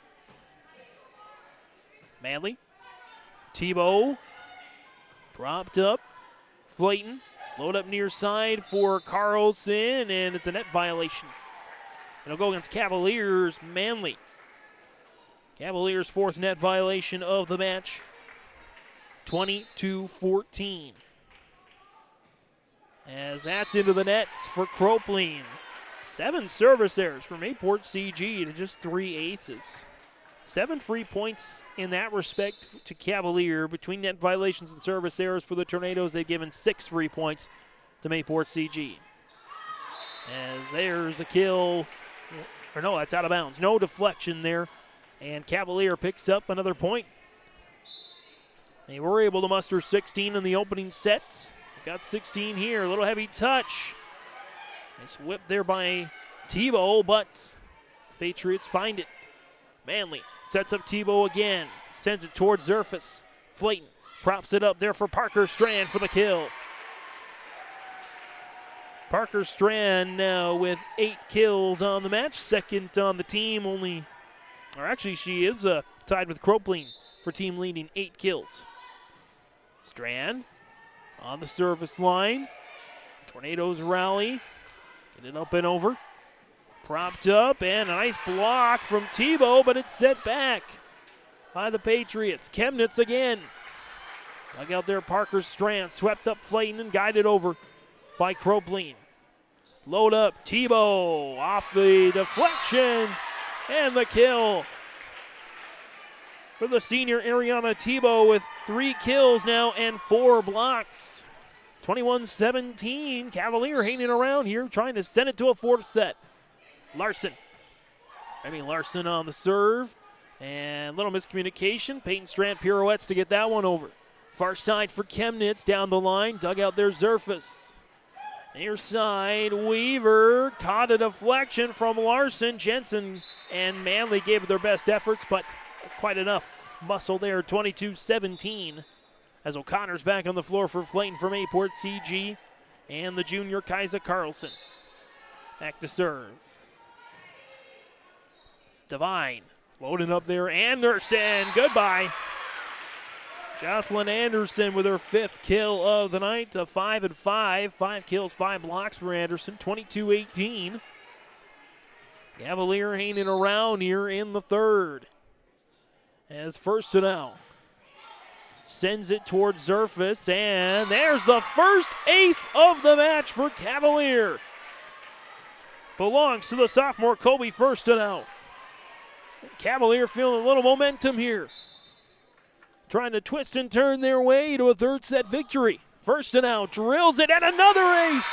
S2: Manley, Tebow, propped up. Flayton, load up near side for Carlson, and it's a net violation. It'll go against Cavaliers, Manley. Cavaliers' 4th net violation of the match. 22-14. As that's into the net for Cropleen. 7 service errors for Mayport CG to just 3 aces. 7 free points in that respect to Cavalier. Between net violations and service errors for the Tornadoes, they've given 6 free points to Mayport CG. As there's a kill. Or no, that's out of bounds. No deflection there. And Cavalier picks up another point. They were able to muster 16 in the opening set. Got 16 here. A little heavy touch. Nice whip there by Tebow, but Patriots find it. Manley sets up Tebow again. Sends it towards Zerfus. Flayton props it up there for Parker Strand for the kill. Parker Strand now with 8 kills on the match. 2nd on the team, actually she is tied with Cropleen for team leading 8 kills. Strand on the service line. Tornadoes rally. Get it up and over. Propped up, and a nice block from Tebow, but it's set back by the Patriots. Chemnitz again. Dug out there, Parker Strand. Swept up Flayton and guided over by Cropleen. Load up, Tebow off the deflection, and the kill for the senior Ariana Tebow with 3 kills now and 4 blocks. 21-17, Cavalier hanging around here, trying to send it to a 4th set. Larson, Larson on the serve, and little miscommunication. Peyton Strand pirouettes to get that one over. Far side for Chemnitz, down the line, dug out there Zerfus. Near side, Weaver caught a deflection from Larson. Jensen and Manley gave it their best efforts, but quite enough muscle there. 22-17 as O'Connor's back on the floor for Flayton from Mayport CG and the junior Kaisa Carlson. Back to serve. Devine loading up there. Anderson, goodbye. Jocelyn Anderson with her 5th kill of the night, 5-5. 5 kills, 5 blocks for Anderson, 22-18. Cavalier hanging around here in the 3rd. As first to now. Sends it towards Zerfus, and there's the first ace of the match for Cavalier. Belongs to the sophomore Kobe first to now. Cavalier feeling a little momentum here. Trying to twist and turn their way to a 3rd set victory. First to now drills it, and another ace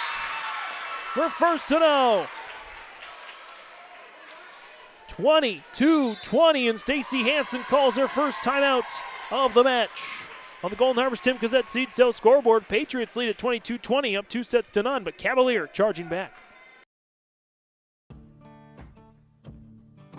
S2: for first to now. 22-20, and Stacy Hansen calls her first timeout of the match. On the Golden Harvest Tim Cassette Seed Sales scoreboard, Patriots lead at 22-20, up 2-0, but Cavalier charging back.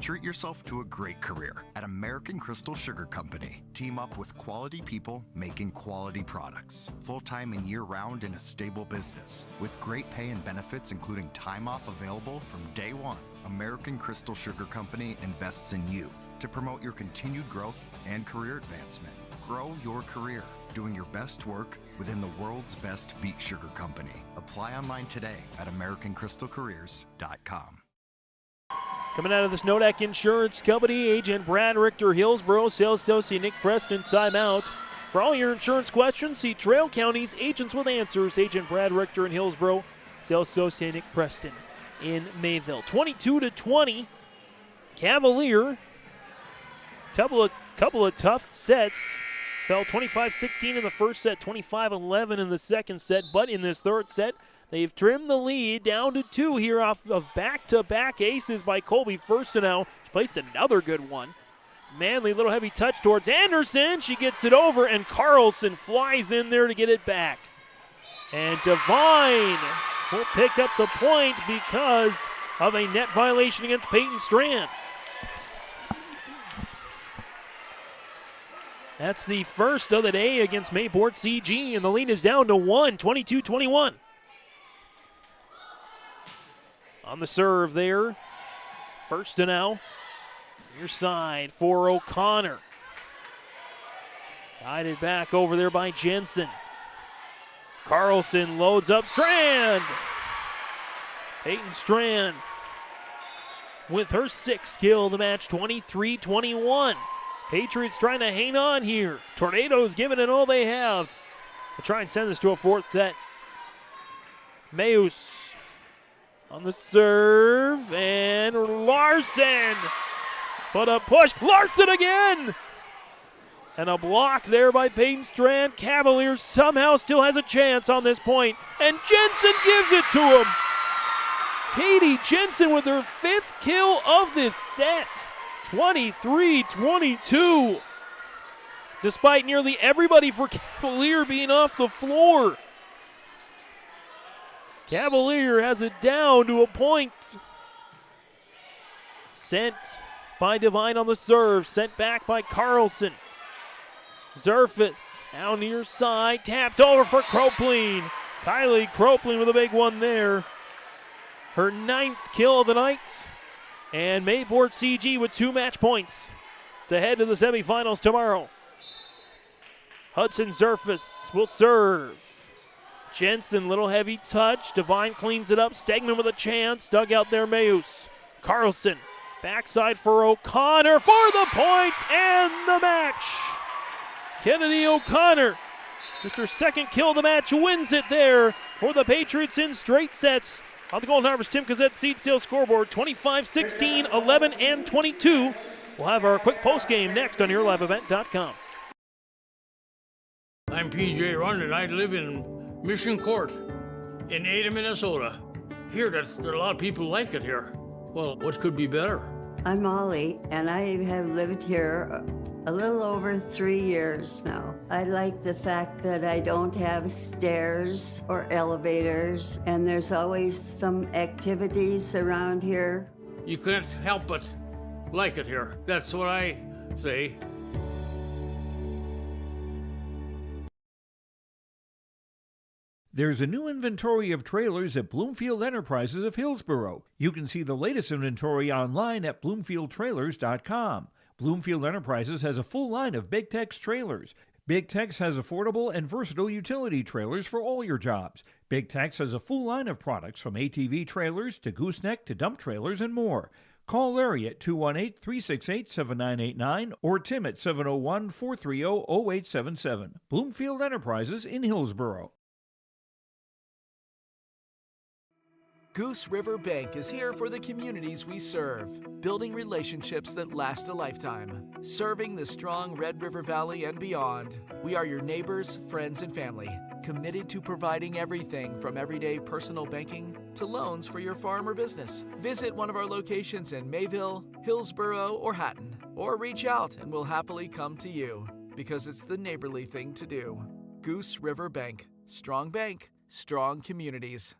S5: Treat yourself to a great career at American Crystal Sugar Company. Team up with quality people making quality products. Full-time and year-round in a stable business. With great pay and benefits including time off available from day one. American Crystal Sugar Company invests in you to promote your continued growth and career advancement. Grow your career, doing your best work within the world's best beet sugar company. Apply online today at AmericanCrystalCareers.com.
S2: Coming out of this Nodak Insurance Company, Agent Brad Richter, Hillsborough, Sales Associate Nick Preston, timeout. For all your insurance questions, see Trail County's Agents with Answers. Agent Brad Richter in Hillsborough, Sales Associate Nick Preston in Mayville. 22-20, Cavalier. Couple of tough sets. Fell 25-16 in the first set, 25-11 in the second set, but in this third set, they've trimmed the lead down to 2 here off of back-to-back aces by Colby Firstenau. She placed another good one. Manley, little heavy touch towards Anderson. She gets it over, and Carlson flies in there to get it back. And Devine will pick up the point because of a net violation against Peyton Strand. That's the first of the day against Mayport CG, and the lead is down to 1, 22-21. On the serve there, Firstenau. Near side for O'Connor. Guided back over there by Jensen. Carlson loads up Strand. Peyton Strand with her 6th kill of the match, 23-21. Patriots trying to hang on here. Tornadoes giving it all they have. They'll try and send this to a 4th set. Mayus on the serve, and Larson. But a push, Larson again! And a block there by Peyton Strand. Cavaliers somehow still has a chance on this point, and Jensen gives it to him. Katie Jensen with her 5th kill of this set. 23-22. Despite nearly everybody for Cavalier being off the floor. Cavalier has it down to a point. Sent by Devine on the serve. Sent back by Carlson. Zerfus now near side. Tapped over for Cropline. Kylie Cropline with a big one there. Her 9th kill of the night. And Mayport CG with 2 match points to head to the semifinals tomorrow. Hudson Zerfus will serve. Jensen, little heavy touch. Devine cleans it up. Stegman with a chance. Dug out there, Mayus. Carlson, backside for O'Connor for the point and the match. Kennedy O'Connor, just her 2nd kill of the match, wins it there for the Patriots in straight sets. On the Golden Harvest Tim Cazette seed sales scoreboard, 25-16, 11, and 22. We'll have our quick post game next on YourLiveEvent.com.
S7: I'm PJ Rund, and I live in Mission Court in Ada, Minnesota. Here, there are a lot of people like it here. Well, what could be better?
S10: I'm Molly, and I have lived here a little over 3 years now. I like the fact that I don't have stairs or elevators, and there's always some activities around here.
S7: You can't help but like it here. That's what I say.
S8: There's a new inventory of trailers at Bloomfield Enterprises of Hillsborough. You can see the latest inventory online at BloomfieldTrailers.com. Bloomfield Enterprises has a full line of Big Tex trailers. Big Tex has affordable and versatile utility trailers for all your jobs. Big Tex has a full line of products from ATV trailers to gooseneck to dump trailers and more. Call Larry at 218-368-7989 or Tim at 701-430-0877. Bloomfield Enterprises in Hillsborough.
S21: Goose River Bank is here for the communities we serve, building relationships that last a lifetime. Serving the strong Red River Valley and beyond, we are your neighbors, friends, and family, committed to providing everything from everyday personal banking to loans for your farm or business. Visit one of our locations in Mayville, Hillsborough, or Hatton, or reach out and we'll happily come to you, because it's the neighborly thing to do. Goose River Bank, strong communities.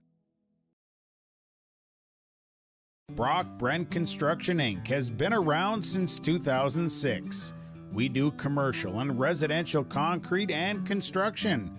S12: Brock Brent Construction Inc. has been around since 2006. We do commercial and residential concrete and construction,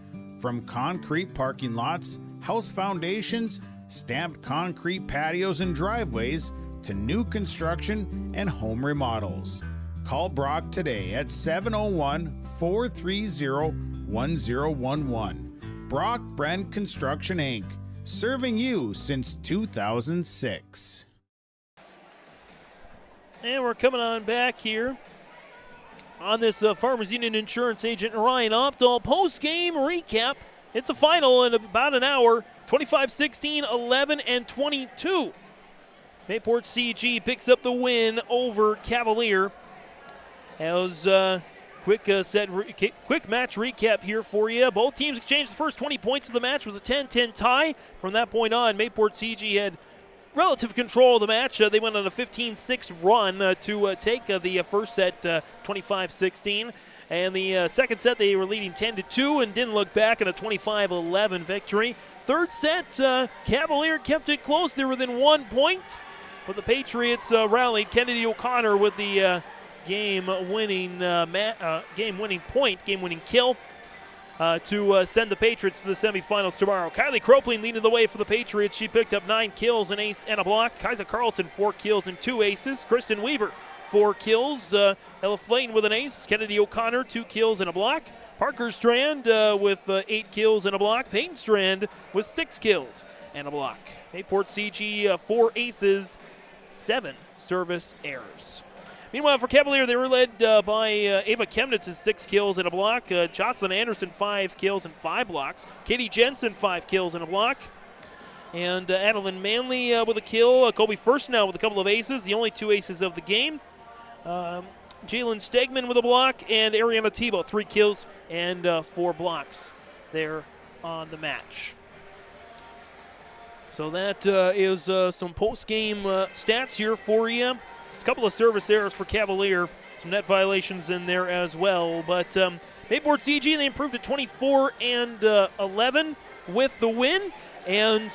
S12: from concrete parking lots, house foundations, stamped concrete patios and driveways, to new construction and home remodels. Call Brock today at 701-430-1011. Brock Brent Construction Inc., serving you since 2006.
S2: And we're coming on back here on this Farmers Union Insurance agent Ryan Opdahl post-game recap. It's a final in about an hour, 25-16, 11, and 22. Mayport CG picks up the win over Cavalier. As quick match recap here for you. Both teams exchanged the first 20 points of the match. It was a 10-10 tie. From that point on, Mayport CG had relative control of the match. They went on a 15-6 run to take the first set 25-16. And the second set, they were leading 10-2 and didn't look back in a 25-11 victory. Third set, Cavalier kept it close. They were within 1 point, but the Patriots rallied. Kennedy O'Connor with the game-winning kill to send the Patriots to the semifinals tomorrow. Kylie Cropling leading the way for the Patriots. She picked up 9 kills, an ace, and a block. Kaisa Carlson, 4 kills and 2 aces. Kristen Weaver, 4 kills. Ella Flayton with an ace. Kennedy O'Connor, 2 kills and a block. Parker Strand with 8 kills and a block. Peyton Strand with 6 kills and a block. Mayport CG, 4 aces, 7 service errors. Meanwhile, for Cavalier, they were led by Ava Chemnitz's 6 kills and a block. Jocelyn Anderson, 5 kills and 5 blocks. Katie Jensen, 5 kills and a block. And Adeline Manley with a kill. Colby Firstnow with a couple of aces, the only 2 aces of the game. Jalen Stegman with a block. And Ariana Tebow, 3 kills and 4 blocks there on the match. So that is some post-game stats here for you. A couple of service errors for Cavalier, some net violations in there as well. But Mayport CG, they improved to 24-11 with the win. And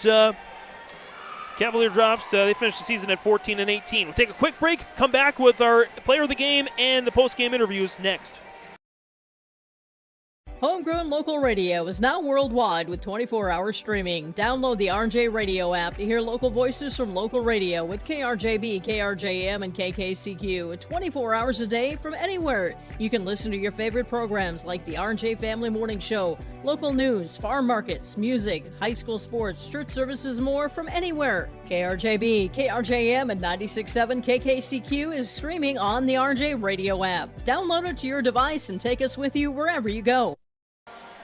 S2: Cavalier drops. They finished the season at 14-18. We'll take a quick break, come back with our player of the game and the post-game interviews next.
S11: Homegrown local radio is now worldwide with 24-hour streaming. Download the RJ Radio app to hear local voices from local radio with KRJB, KRJM, and KKCQ 24 hours a day from anywhere. You can listen to your favorite programs like the RJ Family Morning Show, local news, farm markets, music, high school sports, church services, more from anywhere. KRJB, KRJM, and 96.7 KKCQ is streaming on the RJ Radio app. Download it to your device and take us with you wherever you go.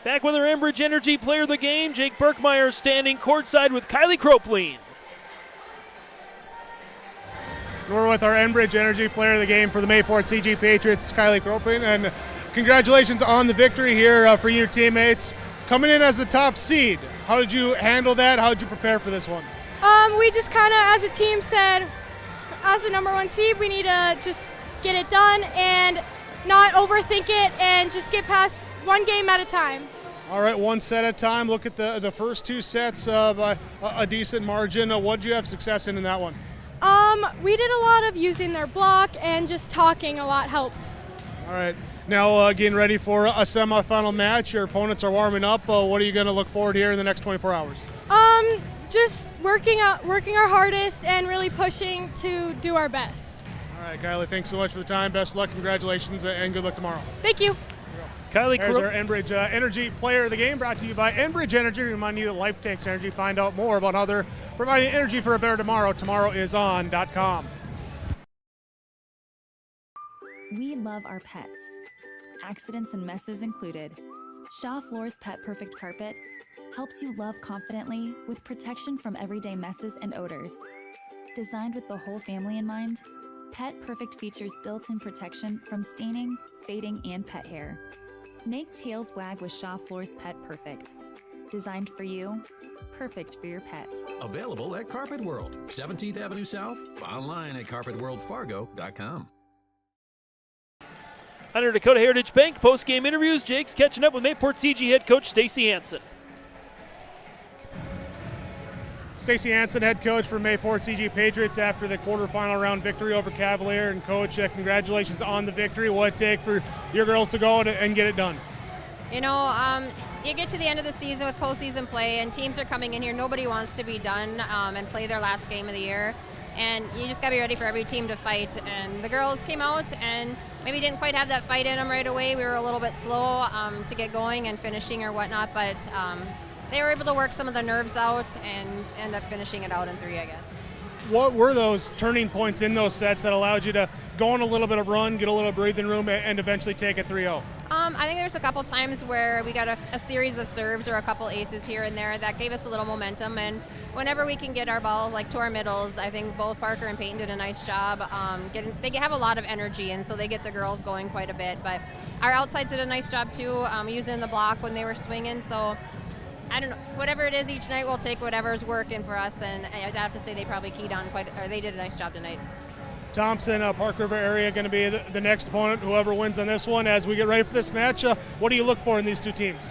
S2: Back with our Enbridge Energy player of the game, Jake Berkmeyer standing courtside with Kylie Cropling.
S13: We're with our Enbridge Energy player of the game for the Mayport CG Patriots, Kylie Cropling, and congratulations on the victory here for your teammates. Coming in as the top seed, how did you handle that? How did you prepare for this one?
S15: We just kind of, as a team, said, as the number 1 seed, we need to just get it done and not overthink it and just get past one game at a time.
S13: All right, one set at a time. Look at the first 2 sets by a decent margin. What did you have success in that one?
S15: We did a lot of using their block and just talking a lot helped.
S13: All right. Now getting ready for a semifinal match. Your opponents are warming up. What are you going to look forward here in the next 24 hours?
S15: Just working our hardest and really pushing to do our best.
S13: All right, Kylie, thanks so much for the time. Best of luck, congratulations, and good luck tomorrow.
S15: Thank you.
S2: Kylie
S13: There's our Enbridge Energy player of the game, brought to you by Enbridge Energy. Remind you that life takes energy. Find out more about how they're providing energy for a better tomorrow. Tomorrowison.com.
S16: We love our pets, accidents and messes included. Shaw Floor's Pet Perfect Carpet helps you love confidently with protection from everyday messes and odors. Designed with the whole family in mind, Pet Perfect features built-in protection from staining, fading, and pet hair. Make tails wag with Shaw Floor's Pet Perfect. Designed for you, perfect for your pet.
S6: Available at Carpet World, 17th Avenue South, online at carpetworldfargo.com.
S2: Under Dakota Heritage Bank, post-game interviews. Jake's catching up with Mayport CG head coach Stacy Hansen.
S13: Stacey Hansen, head coach for Mayport CG Patriots after the quarterfinal round victory over Cavalier. And Coach, congratulations on the victory. What it take for your girls to go and get it done?
S1: You know, you get to the end of the season with postseason play, and teams are coming in here. Nobody wants to be done and play their last game of the year. And you just got to be ready for every team to fight. And the girls came out and maybe didn't quite have that fight in them right away. We were a little bit slow to get going and finishing or whatnot, but they were able to work some of the nerves out and end up finishing it out in 3, I guess.
S13: What were those turning points in those sets that allowed you to go on a little bit of run, get a little breathing room, and eventually take it 3-0?
S1: I think there's a couple times where we got a series of serves or a couple aces here and there that gave us a little momentum. And whenever we can get our ball to our middles, I think both Parker and Peyton did a nice job. They have a lot of energy, and so they get the girls going quite a bit. But our outsides did a nice job too, using the block when they were swinging. So I don't know, whatever it is each night, we'll take whatever's working for us. And I'd have to say they probably keyed on they did a nice job tonight.
S13: Thompson, Park River area going to be the next opponent, whoever wins on this one. As we get ready for this match, what do you look for in these two teams?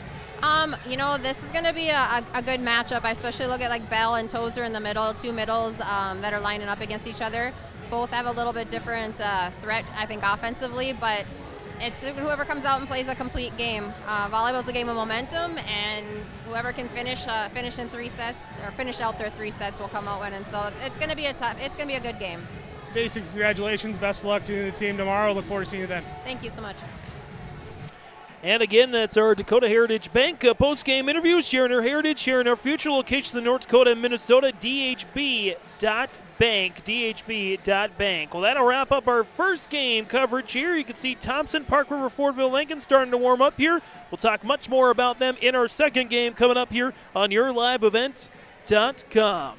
S1: You know, this is going to be a good matchup. I especially look at like Bell and Tozer in the middle, two middles that are lining up against each other. Both have a little bit different threat, I think, offensively, but it's whoever comes out and plays a complete game. Volleyball's a game of momentum, and whoever can finish in 3 sets or finish out their 3 sets will come out winning. So it's going to be a good game.
S13: Stacey, congratulations. Best of luck to the team tomorrow. Look forward to seeing you then.
S1: Thank you so much.
S2: And again, that's our Dakota Heritage Bank post-game interview, sharing our heritage, sharing our future. Locations in North Dakota and Minnesota, dhb.bank, dhb.bank. Well, that'll wrap up our first game coverage here. You can see Thompson, Park River, Fordville, Lincoln starting to warm up here. We'll talk much more about them in our second game coming up here on YourLiveEvent.com.